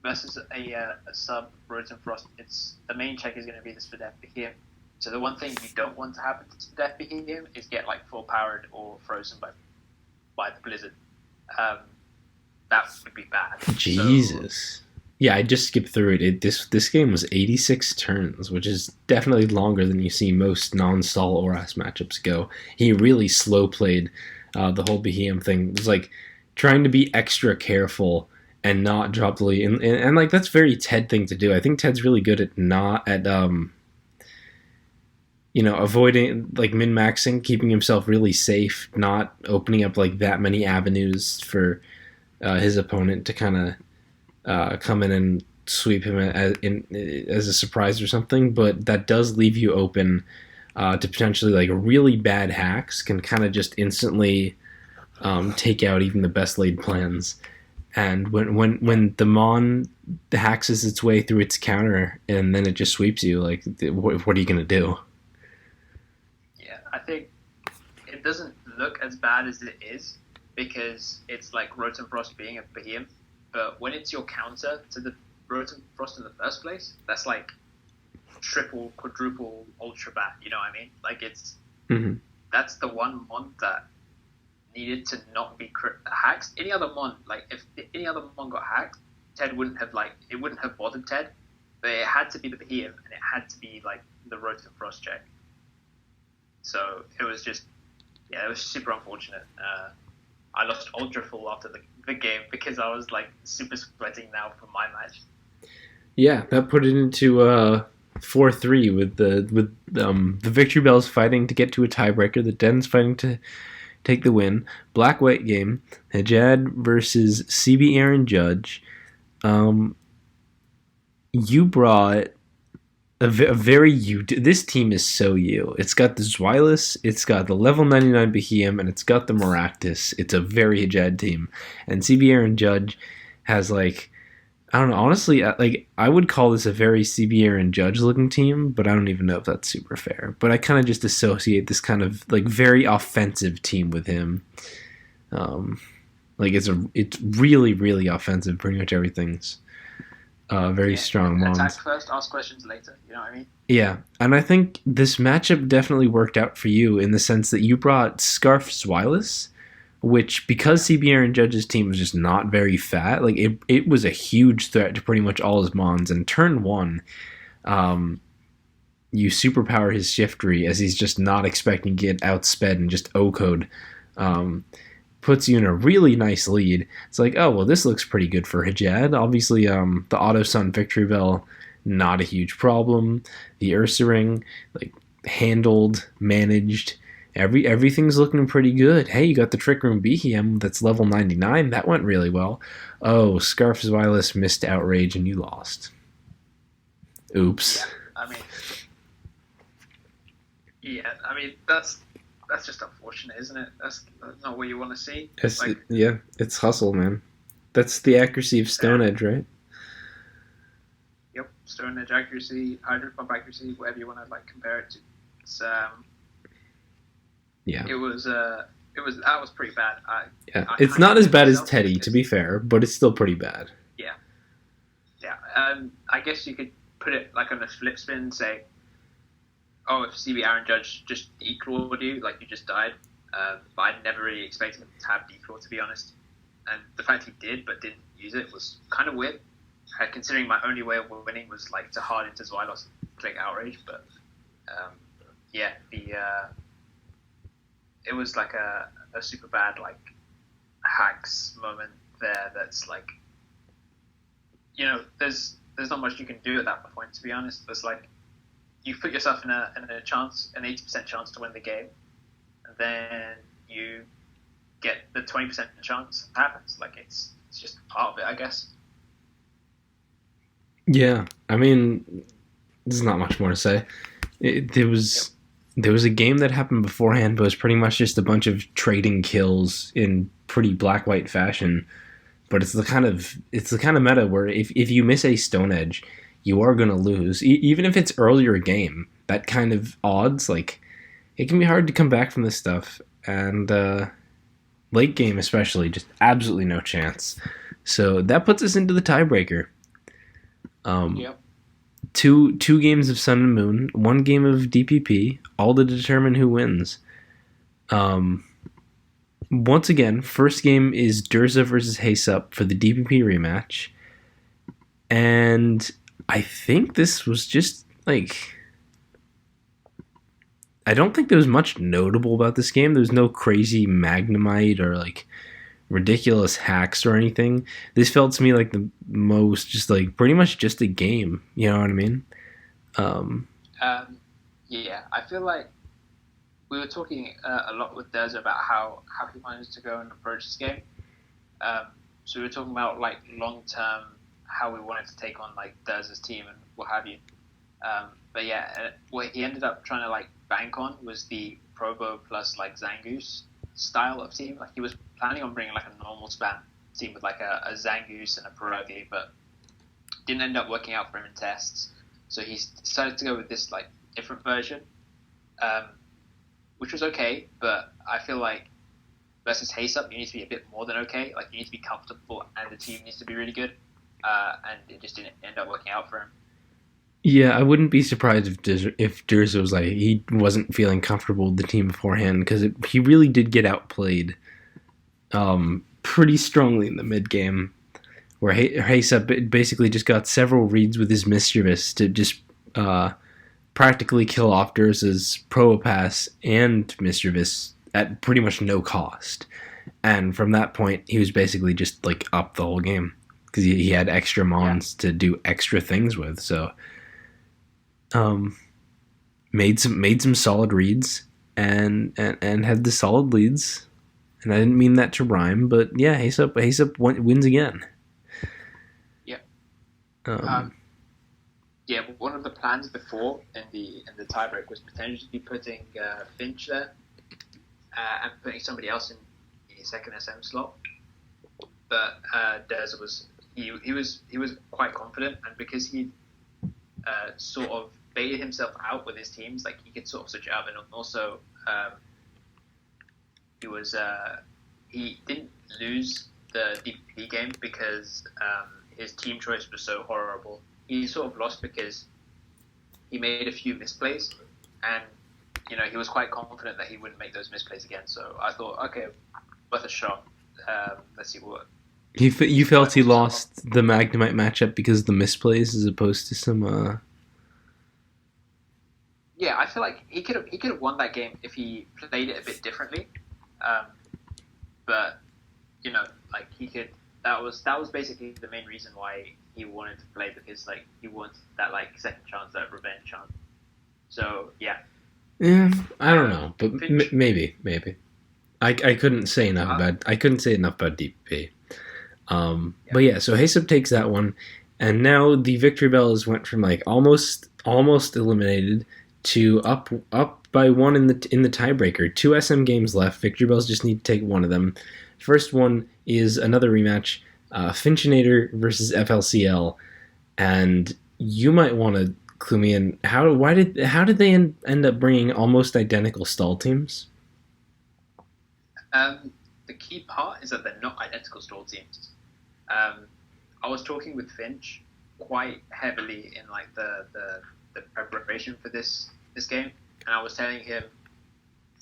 versus a sub Rotom Frost, it's the main check is going to be the Spadef Behemoth. So the one thing you don't want to happen to Spadef Behemoth is get like full powered or frozen by the blizzard. That would be bad. Jesus. So, yeah, I just skipped through it. This game was 86 turns, which is definitely longer than you see most non-stall Oras matchups go. He really slow played the whole Behemoth thing. It was like trying to be extra careful and not drop the lead. And like that's very Ted thing to do. I think Ted's really good at avoiding like min-maxing, keeping himself really safe, not opening up like that many avenues for his opponent to kind of come in and sweep him as a surprise or something. But that does leave you open to potentially like really bad hacks can kind of just instantly take out even the best laid plans. And when the Mon hacks its way through its counter and then it just sweeps you, like what are you gonna do? Yeah, I think it doesn't look as bad as it is because it's like Rotom Frost being a Behemoth. But when it's your counter to the Rotom Frost in the first place, that's like triple, quadruple, ultra bad. You know what I mean? Like it's that's the one Mon that needed to not be hacked. Any other Mon, like if any other Mon got hacked, Ted wouldn't have it wouldn't have bothered Ted. But it had to be the Behemoth and it had to be like the Rotom Frost check. So it was just, it was super unfortunate. I lost ultra full after the game because I was like super sweating now for my match. Yeah, that put it into 4-3 with the Victory Bells fighting to get to a tiebreaker, the Dens fighting to take the win. Black-white game, HJAD versus CB Aaron Judge. You brought this team is so you. It's got the Zweilous, it's got the level 99 Behemoth, and it's got the Maractus. It's a very HJAD team. And CB Aaron Judge has like, I don't know, honestly, like I would call this a very CB Aaron Judge looking team, but I don't even know if that's super fair. But I kind of just associate this kind of like very offensive team with him. Like it's really, really offensive. Pretty much everything's very strong. Attack first, ask questions later. You know what I mean? Yeah, and I think this matchup definitely worked out for you in the sense that you brought Scarf Zweilous, which, because CB Aaron Judge's team was just not very fat, like it was a huge threat to pretty much all his Mons. And turn one, you superpower his Shiftry as he's just not expecting to get outsped and just O-code. Puts you in a really nice lead. It's like, oh, well, this looks pretty good for HJAD. Obviously, the Auto Sun Victory Bell, not a huge problem. The Ursaring, like, handled, managed. Everything's looking pretty good. Hey, you got the Trick Room Behem that's level 99. That went really well. Oh, Scarf Zweilous missed Outrage and you lost. Oops. Yeah, I mean that's just unfortunate, isn't it? That's not what you want to see. It's hustle, man. That's the accuracy of Stone Edge, right? Yep, Stone Edge accuracy, Hydro Pump accuracy, whatever you want to like compare it to. It's that was pretty bad. It's not as bad as Teddy, to be fair, but it's still pretty bad. Yeah. I guess you could put it like on a flip spin and say, oh, if CB Aaron Judge just declawed you, like you just died. But I never really expected him to have declaw, to be honest. And the fact he did but didn't use it was kind of weird, considering my only way of winning was like to hard into Zweilous and click Outrage. But it was like a super bad like hacks moment there. That's like, there's not much you can do at that point, to be honest. There's like, you put yourself in a chance, an 80% chance to win the game, and then you get the 20% chance happens. Like it's just part of it, I guess. Yeah, I mean, there's not much more to say. There was a game that happened beforehand, but it was pretty much just a bunch of trading kills in pretty black-white fashion. but it's the kind of meta where if you miss a Stone Edge, you are gonna lose, even if it's earlier game. That kind of odds, like, it can be hard to come back from this stuff, and late game especially, just absolutely no chance. So that puts us into the tiebreaker. Yep. Two games of Sun and Moon, one game of DPP, all to determine who wins. Once again, first game is Durza versus Haysup for the DPP rematch. And I think this was just, like... I don't think there was much notable about this game. There was no crazy Magnemite or, like, ridiculous hacks or anything. This felt to me like the most, just, like, pretty much just a game. You know what I mean? Yeah, I feel like we were talking a lot with Des about how he wanted to go and approach this game. So we were talking about, like, long-term, how we wanted to take on, like, Dez's team and what have you. But yeah, what he ended up trying to, like, bank on was the Probo plus, like, Zangoose style of team. Like, he was planning on bringing, like, a normal spam team with, like, a Zangoose and a Pierogi, but didn't end up working out for him in tests. So he decided to go with this, like, different version, which was okay, but I feel like versus Haysup, you need to be a bit more than okay. Like, you need to be comfortable, and the team needs to be really good, and it just didn't end up working out for him. Yeah, I wouldn't be surprised if Durza was like, he wasn't feeling comfortable with the team beforehand, because he really did get outplayed pretty strongly in the mid game, where Haysup basically just got several reads with his Mischievous to just practically kill off Durza's Probopass and Mischievous at pretty much no cost. And from that point, he was basically just, like, up the whole game, because he had extra mons to do extra things with, so... made some solid reads and had the solid leads, and I didn't mean that to rhyme, but yeah, Haysup wins again. Yeah. Yeah, one of the plans before in the tiebreak was potentially putting Finch there and putting somebody else in the second SM slot, but Dez was quite confident, and because he sort of baited himself out with his teams, like, he could sort of switch it up, and also he didn't lose the DPP game because his team choice was so horrible. He sort of lost because he made a few misplays, and he was quite confident that he wouldn't make those misplays again. So I thought, okay, worth a shot. Let's see what. You felt he lost the Magnemite matchup because of the misplays as opposed to some. Yeah, I feel like he could have won that game if he played it a bit differently, but like, he could. That was basically the main reason why he wanted to play, because, like, he wants that, like, second chance, that revenge chance. So yeah. Yeah, I don't know, but maybe. I couldn't say enough about DPP. But yeah, so Haysup takes that one, and now the Victory Bells went from, like, almost eliminated to up by one in the tiebreaker. 2 SM games left. Victory Bells just need to take one of them. First one is another rematch, Finchinator versus FLCL, and you might want to clue me in. How did they end up bringing almost identical stall teams? The key part is that they're not identical stall teams. I was talking with Finch quite heavily in, like, the preparation for this game, and I was telling him,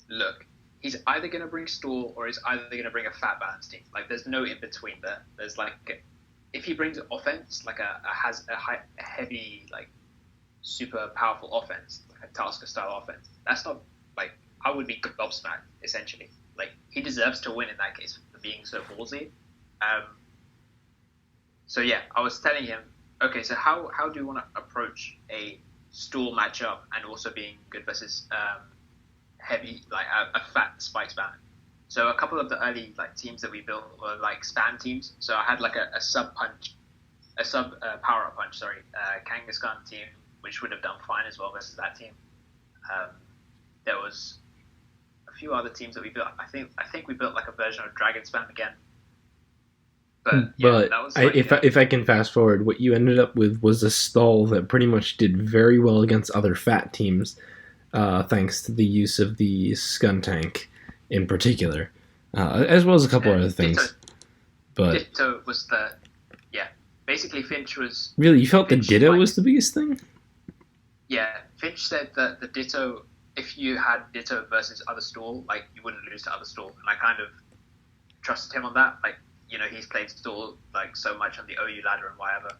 look, he's either going to bring stall or he's either going to bring a fat balance team. Like, there's no in between there. There's, like, if he brings offense, like a heavy, like, super powerful offense, like a Tasker style offense, that's not, like, I would be gobsmacked, essentially. Like, he deserves to win in that case for being so ballsy. So yeah, I was telling him, okay, so how do you want to approach a stall matchup and also being good versus heavy, like a fat spike spam? So a couple of the early, like, teams that we built were, like, spam teams. So I had, like, a sub power up punch, Kangaskhan team, which would have done fine as well versus that team. There was a few other teams that we built. I think we built, like, a version of Dragon Spam again. But yeah, But that was like if I can fast forward, what you ended up with was a stall that pretty much did very well against other fat teams, thanks to the use of the Scun tank in particular, as well as a couple other things. But Ditto was basically Finch was really, you felt Finch, the Ditto like, was the biggest thing? Yeah, Finch said that the Ditto, if you had Ditto versus other stall, like you wouldn't lose to other stall, and I kind of trusted him on that. Like, you know, he's played stall like so much on the OU ladder and whatever.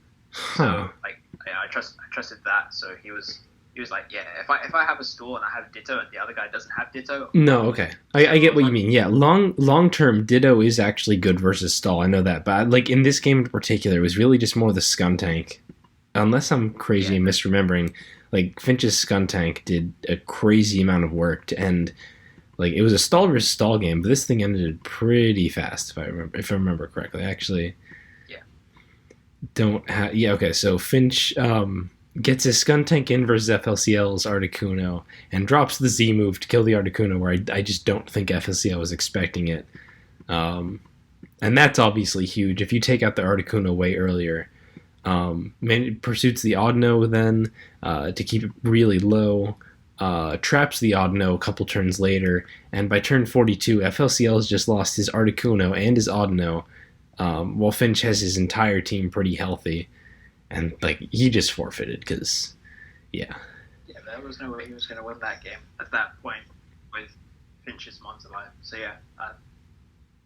So like, yeah, I trusted that. So he was like, yeah, if I have a stall and I have Ditto and the other guy doesn't have Ditto. No, okay, I get what you mean. Yeah, long term, Ditto is actually good versus stall. I know that, but like in this game in particular, it was really just more the Scun tank. Unless I'm crazy and misremembering, like Finch's Scun tank did a crazy amount of work to end. Like it was a stall versus stall game, but this thing ended pretty fast if I remember correctly. Actually, yeah, don't have yeah okay. So Finch gets his Scun tank in versus FLCL's Articuno and drops the Z move to kill the Articuno, where I just don't think FLCL was expecting it, and that's obviously huge. If you take out the Articuno way earlier. Pursuits the Audino then to keep it really low, traps the Audino a couple turns later, and by turn 42, FLCL has just lost his Articuno and his Audino, while Finch has his entire team pretty healthy, and like he just forfeited because, yeah, there was no way he was going to win that game at that point with Finch's Mons alive. So yeah.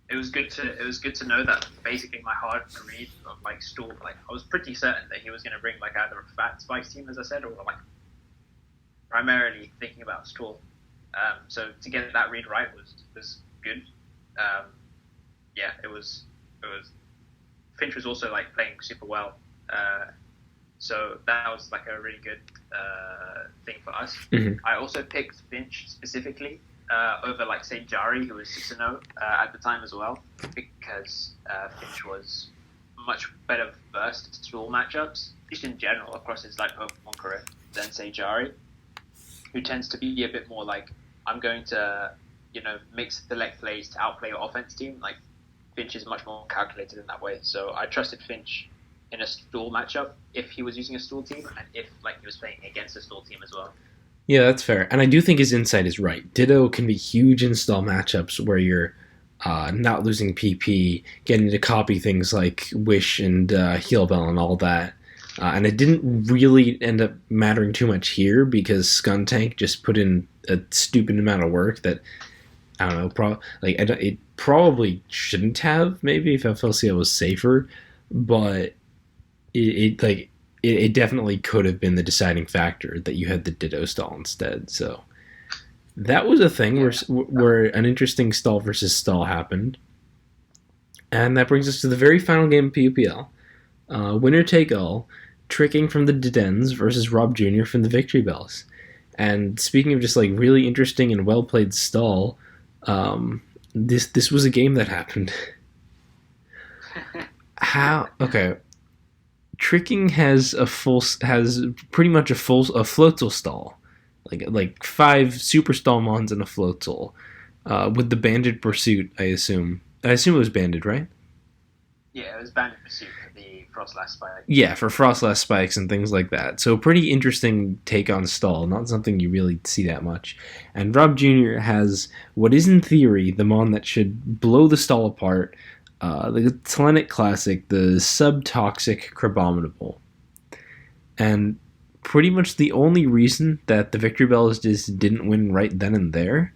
It was good to know that basically my hard read of like stall, like I was pretty certain that he was going to bring like either a fat Spikes team, as I said, or like primarily thinking about stall. So to get that read right was good. Yeah, it was. Finch was also like playing super well, so that was like a really good thing for us. Mm-hmm. I also picked Finch specifically. Over like say Jari, who was 6-0 at the time as well, because Finch was much better versed at stall matchups, just in general across his like Pokemon career, than say Jari, who tends to be a bit more like I'm going to mix select plays to outplay your offense team. Like Finch is much more calculated in that way, so I trusted Finch in a stall matchup if he was using a stall team and if like he was playing against a stall team as well. Yeah, that's fair. And I do think his insight is right. Ditto can be huge in stall matchups where you're not losing PP, getting to copy things like Wish and Heal Bell and all that. And it didn't really end up mattering too much here because Scun Tank just put in a stupid amount of work that, I don't know, it probably shouldn't have, maybe, if FLCL was safer. But it definitely could have been the deciding factor that you had the Ditto stall instead. So that was a thing where an interesting stall versus stall happened. And that brings us to the very final game of PUPL. Winner take all, Tricking from the Dedens versus Rob Jr. from the Victory Bells. And speaking of just like really interesting and well played stall, this was a game that happened. How? Okay. Tricking has pretty much a floatzel stall, like 5 super stall mons and a floatzel, with the banded pursuit. I assume it was banded, right? Yeah, it was banded pursuit for the Frostlass Spike. Yeah, for Frostlass Spikes and things like that. So pretty interesting take on stall, not something you really see that much. And Rob Jr. has what is in theory the mon that should blow the stall apart. The Telenic Classic, the Subtoxic Crabominable. And pretty much the only reason that the Victory Bells just didn't win right then and there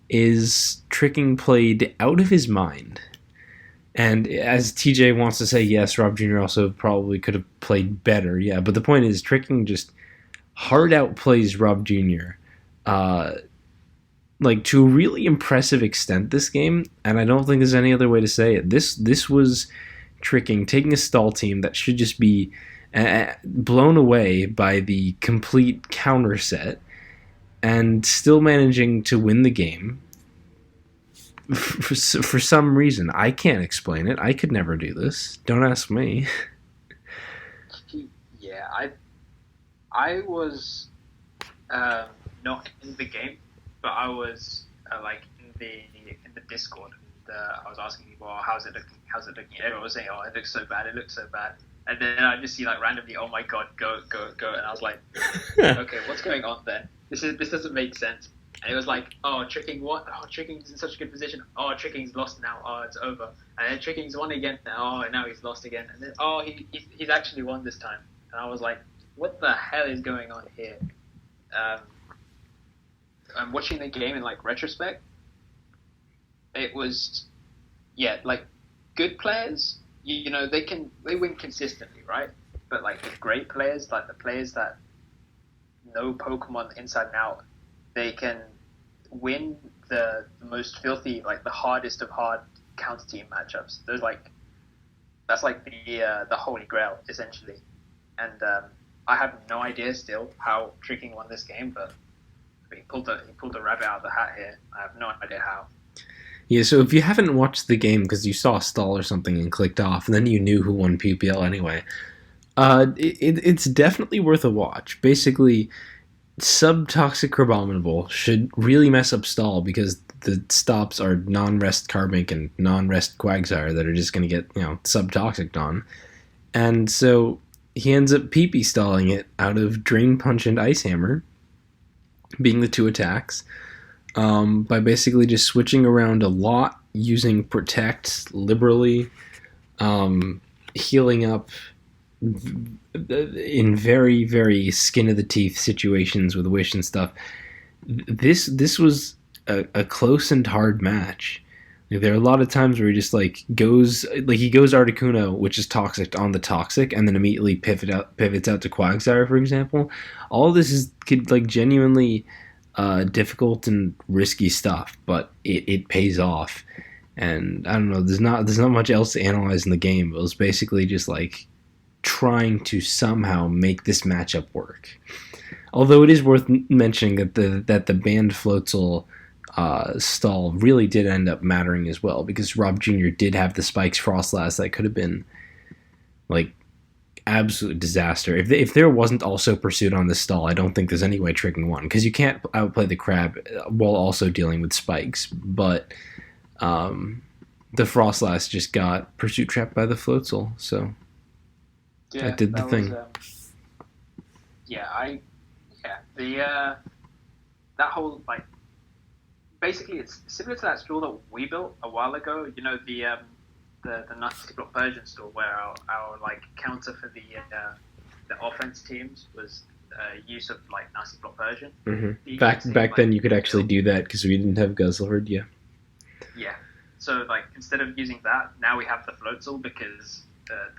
is Tricking played out of his mind. And as TJ wants to say, yes, Rob Jr. also probably could have played better, yeah, but the point is Tricking just hard outplays Rob Jr. Like to a really impressive extent this game, and I don't think there's any other way to say it. This was Tricking taking a stall team that should just be blown away by the complete counter set and still managing to win the game for some reason. I can't explain it. I could never do this. Don't ask me. Yeah, I was not in the game, but I was like in the Discord I was asking people, oh, how's it looking? How's it looking? Everyone was saying, oh, it looks so bad. It looks so bad. And then I just see like randomly, oh my god, go, and I was like, okay, what's going on there? This doesn't make sense. And it was like, oh, Tricking what? Oh, Tricking's in such a good position. Oh, Tricking's lost now. Oh, it's over. And then Tricking's won again. Oh, and now he's lost again. And then, oh, he's actually won this time. And I was like, what the hell is going on here? I'm watching the game in like retrospect. It was, yeah, like good players. You know, they win consistently, right? But like the great players, like the players that know Pokemon inside and out, they can win the most filthy, like the hardest of hard counter team matchups. That's like the holy grail essentially. And I have no idea still how Tricking won this game, but he pulled the rabbit out of the hat here. I have no idea how. Yeah, so if you haven't watched the game because you saw a stall or something and clicked off, and then you knew who won PUPL anyway, it's definitely worth a watch. Basically, Sub-Toxic Crabominable should really mess up stall because the stops are non-rest Carbink and non-rest Quagsire that are just going to get, sub-toxic on. And so he ends up PP stalling it out of Drain Punch and Ice Hammer, being the two attacks, by basically just switching around a lot, using Protect liberally, healing up in very, very skin of the teeth situations with Wish and stuff. This was a close and hard match. Like, there are a lot of times where he just goes Articuno, which is toxic, on the toxic, and then immediately pivots out to Quagsire, for example. All of this could genuinely difficult and risky stuff, but it pays off. And I don't know, there's not much else to analyze in the game. It was basically just trying to somehow make this matchup work. Although it is worth mentioning that the banned Floatzel stall really did end up mattering as well, because Rob Jr. did have the Spikes Frostlass that could have been absolute disaster. If there wasn't also Pursuit on this stall, I don't think there's any way Tricking won, because you can't outplay the Crab while also dealing with Spikes. But the Frostlass just got Pursuit trapped by the Floatzel, so yeah, that did the thing. That whole basically it's similar to that store that we built a while ago. You know, the Nasty Block Persian store, where our counter for the offense teams was use of Nasty Block Persian. Mm-hmm. Back then you could actually do that because we didn't have Guzzleherd. Yeah. So instead of using that, now we have the Floatzel because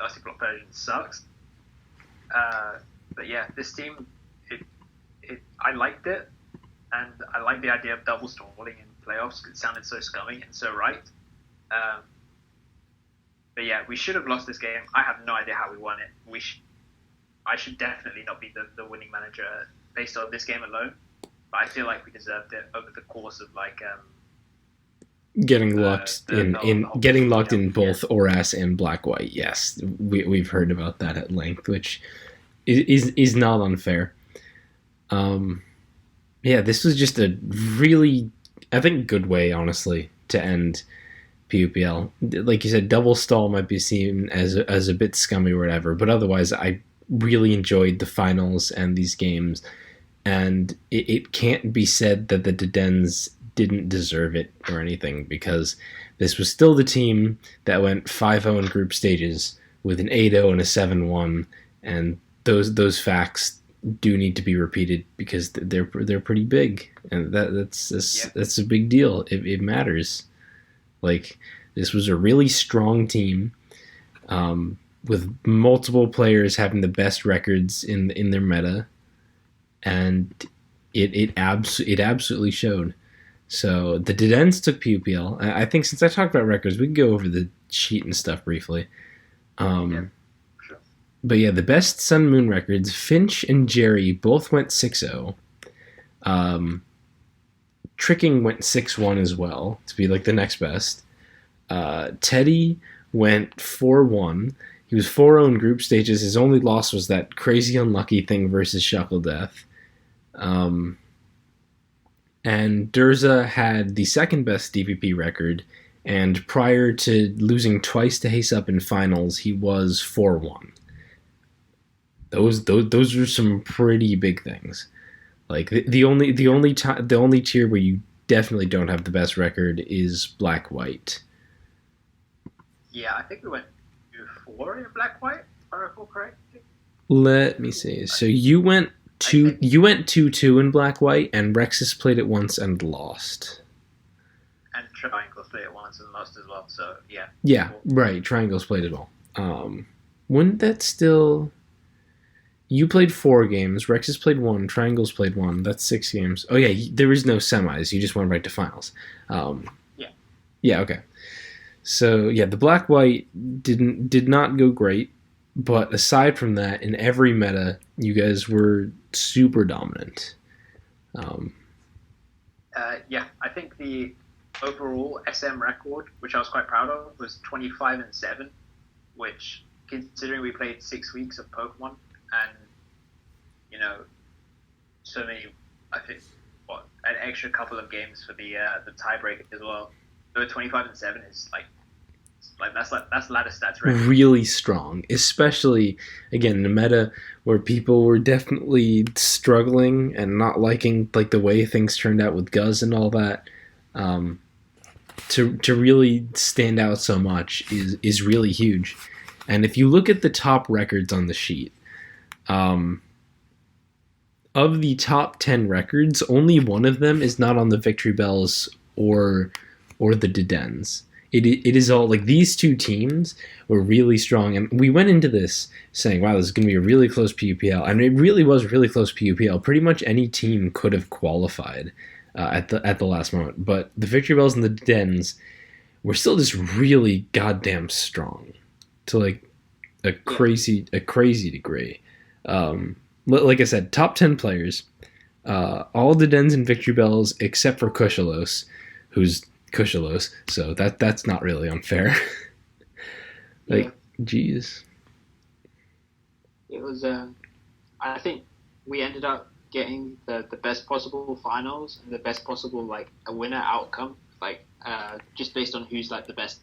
Nasty Block Persian sucks. But yeah, this team, I liked it, and I like the idea of double stalling in playoffs. It sounded so scummy and so right. But yeah, we should have lost this game. I have no idea how we won it. I should definitely not be the winning manager based on this game alone. But I feel like we deserved it over the course of getting locked in both Oras and Black White. Yes, we've heard about that at length, which is not unfair. Yeah, this was just a really, I think, good way, honestly, to end PUPL. Like you said, double stall might be seen as a bit scummy or whatever, but otherwise I really enjoyed the finals and these games, and it can't be said that the Dedens didn't deserve it or anything, because this was still the team that went 5-0 in group stages with an 8-0 and a 7-1, and those facts do need to be repeated because they're pretty big, and that's a big deal. It matters. This was a really strong team, with multiple players having the best records in their meta, and it absolutely showed. So the Dedens took PUPL. I think since I talked about records, we can go over the sheet and stuff briefly. Sure. But yeah, the best Sun Moon records, Finch and Jerry both went 6-0. Tricking went 6-1 as well, to be the next best. Teddy went 4-1. He was 4-0 in group stages. His only loss was that crazy unlucky thing versus Shuckle Death. And Durza had the second best DPP record And prior to losing twice to Hace-Up in finals, he was 4-1. Those are some pretty big things. Like the only tier where you definitely don't have the best record is Black White. Yeah, I think we went 2-4 in Black White, if I recall correctly. Let me see. So you went 2-2 in Black White, and Rexus played it once and lost. And Triangles played it once and lost as well. So yeah. Yeah, right. Triangles played it all. Wouldn't that still? You played 4 games. Rexus played 1. Triangles played 1. That's 6 games. Oh yeah, there is no semis. You just went right to finals. Yeah. Yeah. Okay. So yeah, the Black White did not go great, but aside from that, in every meta, you guys were super dominant. Yeah, I think the overall SM record, which I was quite proud of, was 25-7, which, considering we played 6 weeks of Pokemon and so many, I think, an extra couple of games for the tiebreak as well. So 25-7 is that's ladder stats, right? Really strong, especially again in a meta where people were definitely struggling and not liking like the way things turned out with Guz and all that. To really stand out so much is really huge. And if you look at the top records on the sheet, of the top 10 records, only one of them is not on the Victory Bells or the Dedens. It is all like these two teams were really strong, and we went into this saying, "Wow, this is going to be a really close PUPL," and it really was a really close PUPL. Pretty much any team could have qualified at the last moment, but the Victory Bells and the Dedens were still just really goddamn strong to like a crazy degree. Like I said, top 10 players, all Dedens and Victory Bells except for Kushalos, who's Kushalos, so that's not really unfair. Geez. It was, I think we ended up getting the best possible finals and the best possible, like, a winner outcome, like, just based on who's, like, the best,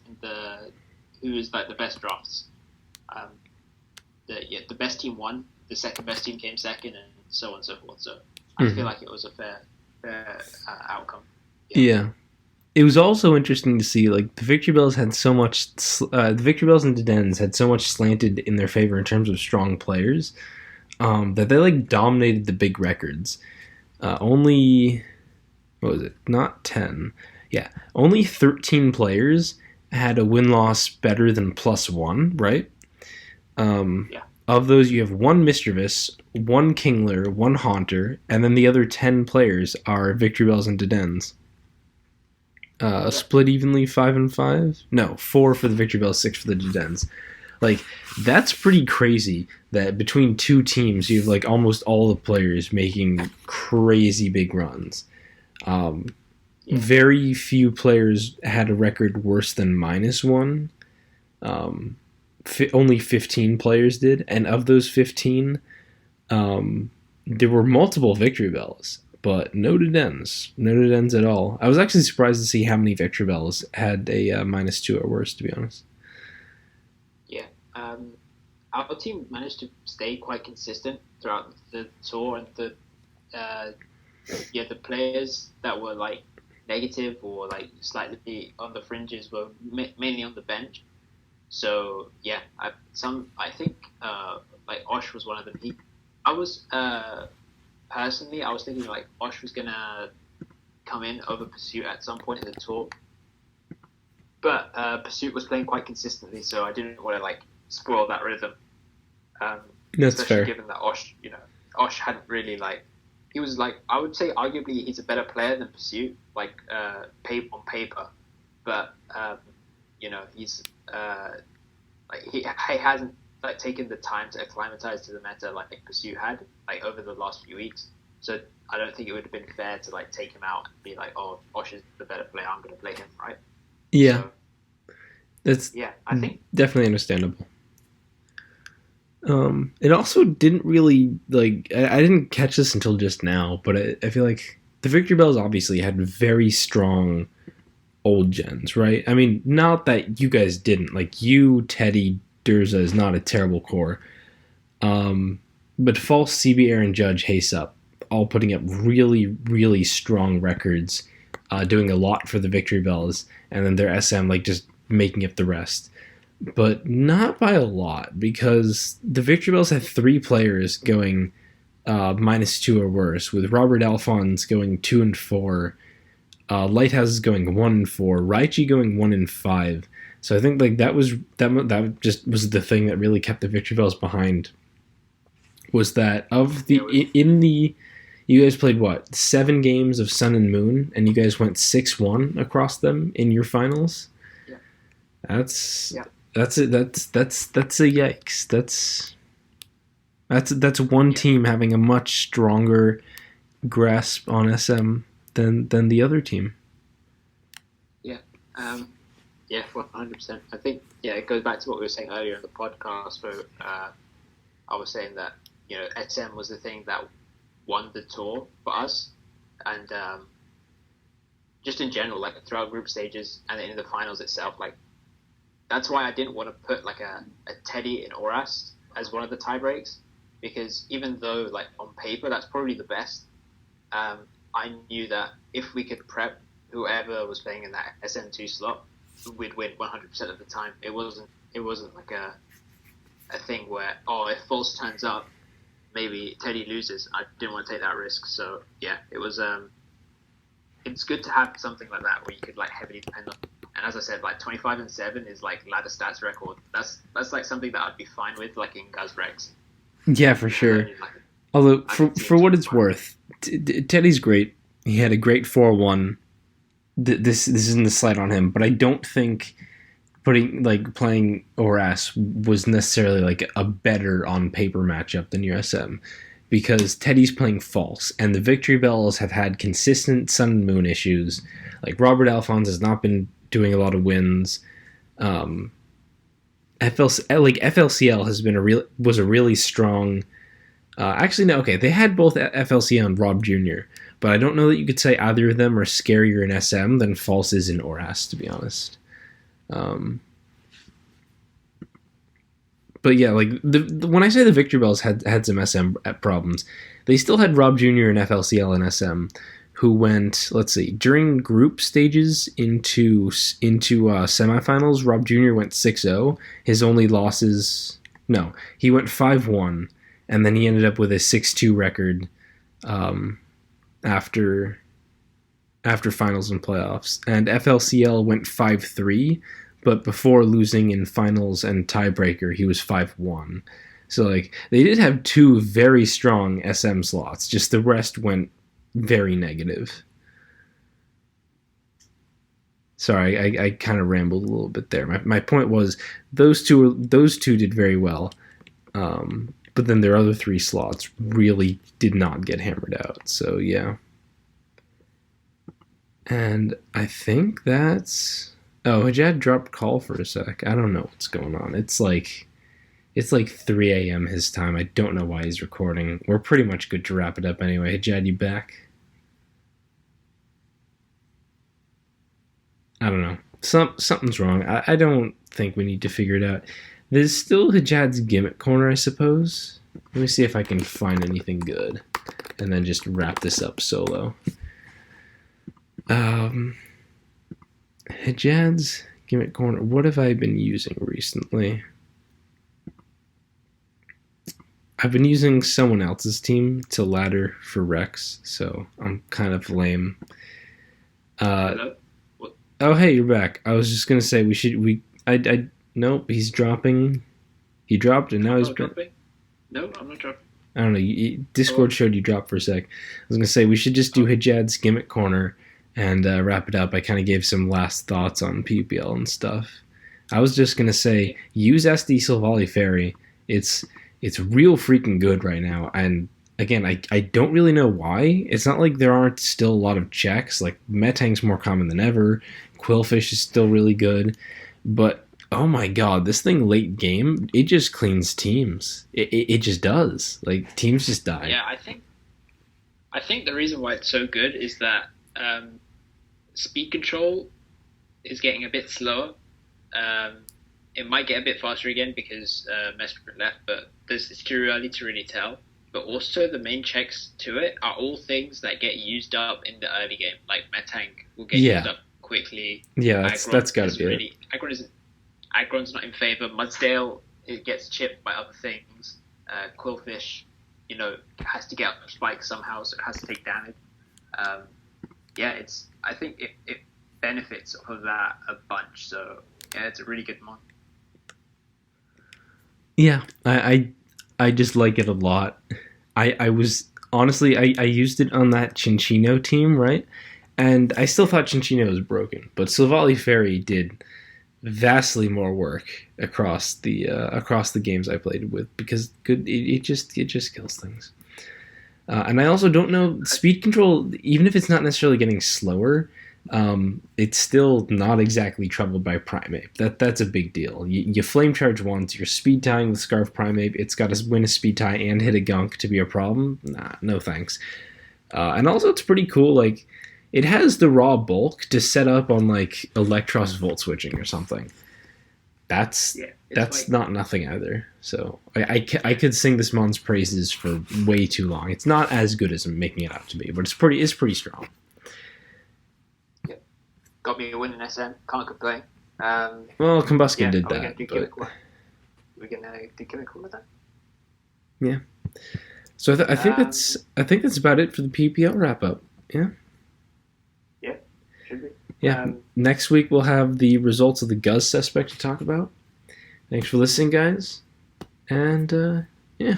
who's, like, the best drafts. The best team won, the second best team came second, and so on and so forth, so I feel like it was a fair outcome. Yeah. It was also interesting to see, like, the Victory Bells had so much, the Victory Bells and Dedens had so much slanted in their favor in terms of strong players, that they, like, dominated the big records. Only, what was it? Not 10. Yeah. Only 13 players had a win-loss better than +1, right? Yeah. Of those, you have 1 Mischievous, 1 Kingler, 1 Haunter, and then the other 10 players are Victory Bells and Dedens. Split evenly 5-5? No, 4 for the Victory Bells, 6 for the Dedens. Like, that's pretty crazy that between two teams you have like almost all the players making crazy big runs. Very few players had a record worse than -1. Only 15 players did, and of those 15, there were multiple Victory Bells. But no Dedens at all. I was actually surprised to see how many Victory Bells had a -2 or worse, to be honest. Yeah, our team managed to stay quite consistent throughout the tour, and the players that were like negative or like slightly on the fringes were mainly on the bench. So yeah, I think like Osh was one of them. Personally, I was thinking like Osh was gonna come in over Pursuit at some point in the tour, but Pursuit was playing quite consistently, so I didn't want to like spoil that rhythm. That's especially fair. Given that Osh hadn't really he was like, I would say arguably he's a better player than Pursuit, like on paper, but he's he hasn't like taken the time to acclimatize to the meta like Pursuit had like over the last few weeks. So I don't think it would have been fair to like take him out and be like, oh, Osh is the better player, I'm going to play him, right? Yeah, so, that's I think definitely understandable. It also didn't really like I didn't catch this until just now, but I feel like the Victory Bells obviously had very strong old gens, right? I mean, not that you guys didn't. Like, you, Teddy, Durza is not a terrible core. But False, CB, Aaron Judge, Haysup, all putting up really, really strong records, doing a lot for the Victory Bells, and then their SM, like, just making up the rest. But not by a lot, because the Victory Bells had 3 players going -2 or worse, with Robert Alphonse going 2 and 4, Lighthouses going 1 and 4, Raichi going 1 and 5. So I think like that just was the thing that really kept the Victory Bells behind. Was that of the you guys played what 7 games of Sun and Moon, and you guys went 6-1 across them in your finals. Yeah, that's it. That's a yikes. That's one team having a much stronger grasp on SM than the other team. Yeah, 100%. I think it goes back to what we were saying earlier in the podcast, where I was saying that SM was the thing that won the tour for us, and just in general, like throughout group stages and then in the finals itself, like that's why I didn't want to put like a Teddy in Oras as one of the tie breaks, because even though like on paper that's probably the best, I knew that if we could prep whoever was playing in that SM2 slot, we'd win 100% of the time. It wasn't like a thing where if False turns up, maybe Teddy loses. I didn't want to take that risk. So yeah, it was. It's good to have something like that where you could like heavily depend on. And as I said, like 25-7 is like ladder stats record. That's like something that I'd be fine with, like in Guz Rex. Yeah, for sure. Although for what it's worth, Teddy's great. He had a great 4-1. This isn't a slight on him, but I don't think playing Oras was necessarily like a better on paper matchup than your SM, because Teddy's playing False, and the Victory Bells have had consistent Sun and Moon issues. Like Robert Alphonse has not been doing a lot of wins. FLCL has been was a really strong. Actually, no. Okay, they had both FLCL and Rob Jr., but I don't know that you could say either of them are scarier in SM than False is in Oras, to be honest. But yeah, like when I say the Victory Bells had some SM problems, they still had Rob Jr. and FLCL and SM, who went, let's see, during group stages into semifinals. Rob Jr. went 6-0. His only losses, he went 5-1, and then he ended up with a 6-2 record after finals and playoffs. And FLCL went 5-3. But before losing in finals and tiebreaker, he was 5-1. So like they did have 2 very strong SM slots. Just the rest went very negative. Sorry, I kind of rambled a little bit there. My point was those two did very well, but then their other 3 slots really did not get hammered out. So yeah, and I think that's. Oh, HJAD dropped call for a sec. I don't know what's going on. It's like 3 a.m. his time. I don't know why he's recording. We're pretty much good to wrap it up anyway. HJAD, you back? I don't know. Something's wrong. I don't think we need to figure it out. There's still HJAD's gimmick corner, I suppose. Let me see if I can find anything good, and then just wrap this up solo. HJAD's gimmick corner. What have I been using recently? I've been using someone else's team to ladder for Rex, so I'm kind of lame. Oh, hey, you're back. I was just gonna say nope, he's dropping. He dropped, and now he's dropping. No, I'm not dropping. I don't know. Discord showed you drop for a sec. I was gonna say we should just do HJAD's gimmick corner and wrap it up. I kind of gave some last thoughts on PUPL and stuff. I was just going to say, use SD Silvally Fairy. It's real freaking good right now. And again, I don't really know why. It's not like there aren't still a lot of checks. Like, Metang's more common than ever. Quillfish is still really good. But, oh my god, this thing late game, it just cleans teams. It just does. Like, teams just die. Yeah, I think the reason why it's so good is that speed control is getting a bit slower. It might get a bit faster again because Mesper left, but it's too early to really tell. But also the main checks to it are all things that get used up in the early game, like Metang will get used up quickly. Yeah, that's got to be really, it. Aggron's not in favor. Mudsdale, it gets chipped by other things. Quillfish, has to get up spikes somehow, so it has to take damage. I think it benefits of that a bunch. So yeah, it's a really good mod. Yeah, I just like it a lot. I was honestly I used it on that Cinccino team, right? And I still thought Cinccino was broken, but Silvally Fairy did vastly more work across the games I played it with because it just kills things. And I also don't know speed control, even if it's not necessarily getting slower. It's still not exactly troubled by Primeape. That's a big deal. You flame charge once, you're speed tying with Scarf Primeape. It's got to win a speed tie and hit a gunk to be a problem. Nah, no thanks. And also, it's pretty cool. Like, it has the raw bulk to set up on like Electros Volt switching or something. That's not nothing either. So I could sing this mon's praises for way too long. It's not as good as I'm making it out to be, but it's pretty strong. Got me a win in SM. Can't complain. Well, Combuskin did that. We're gonna do chemical with that. Yeah. So I think that's about it for the PPL wrap up. Yeah. Yeah. Should be. Yeah. Next week we'll have the results of the Guz suspect to talk about. Thanks for listening, guys. And yeah.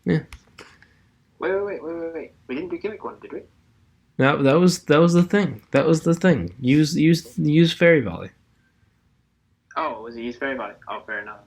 Wait. We didn't do gimmick one, did we? That was the thing. That was the thing. Use Fairy Volley. Oh, was it use Fairy Volley? Oh, fair enough.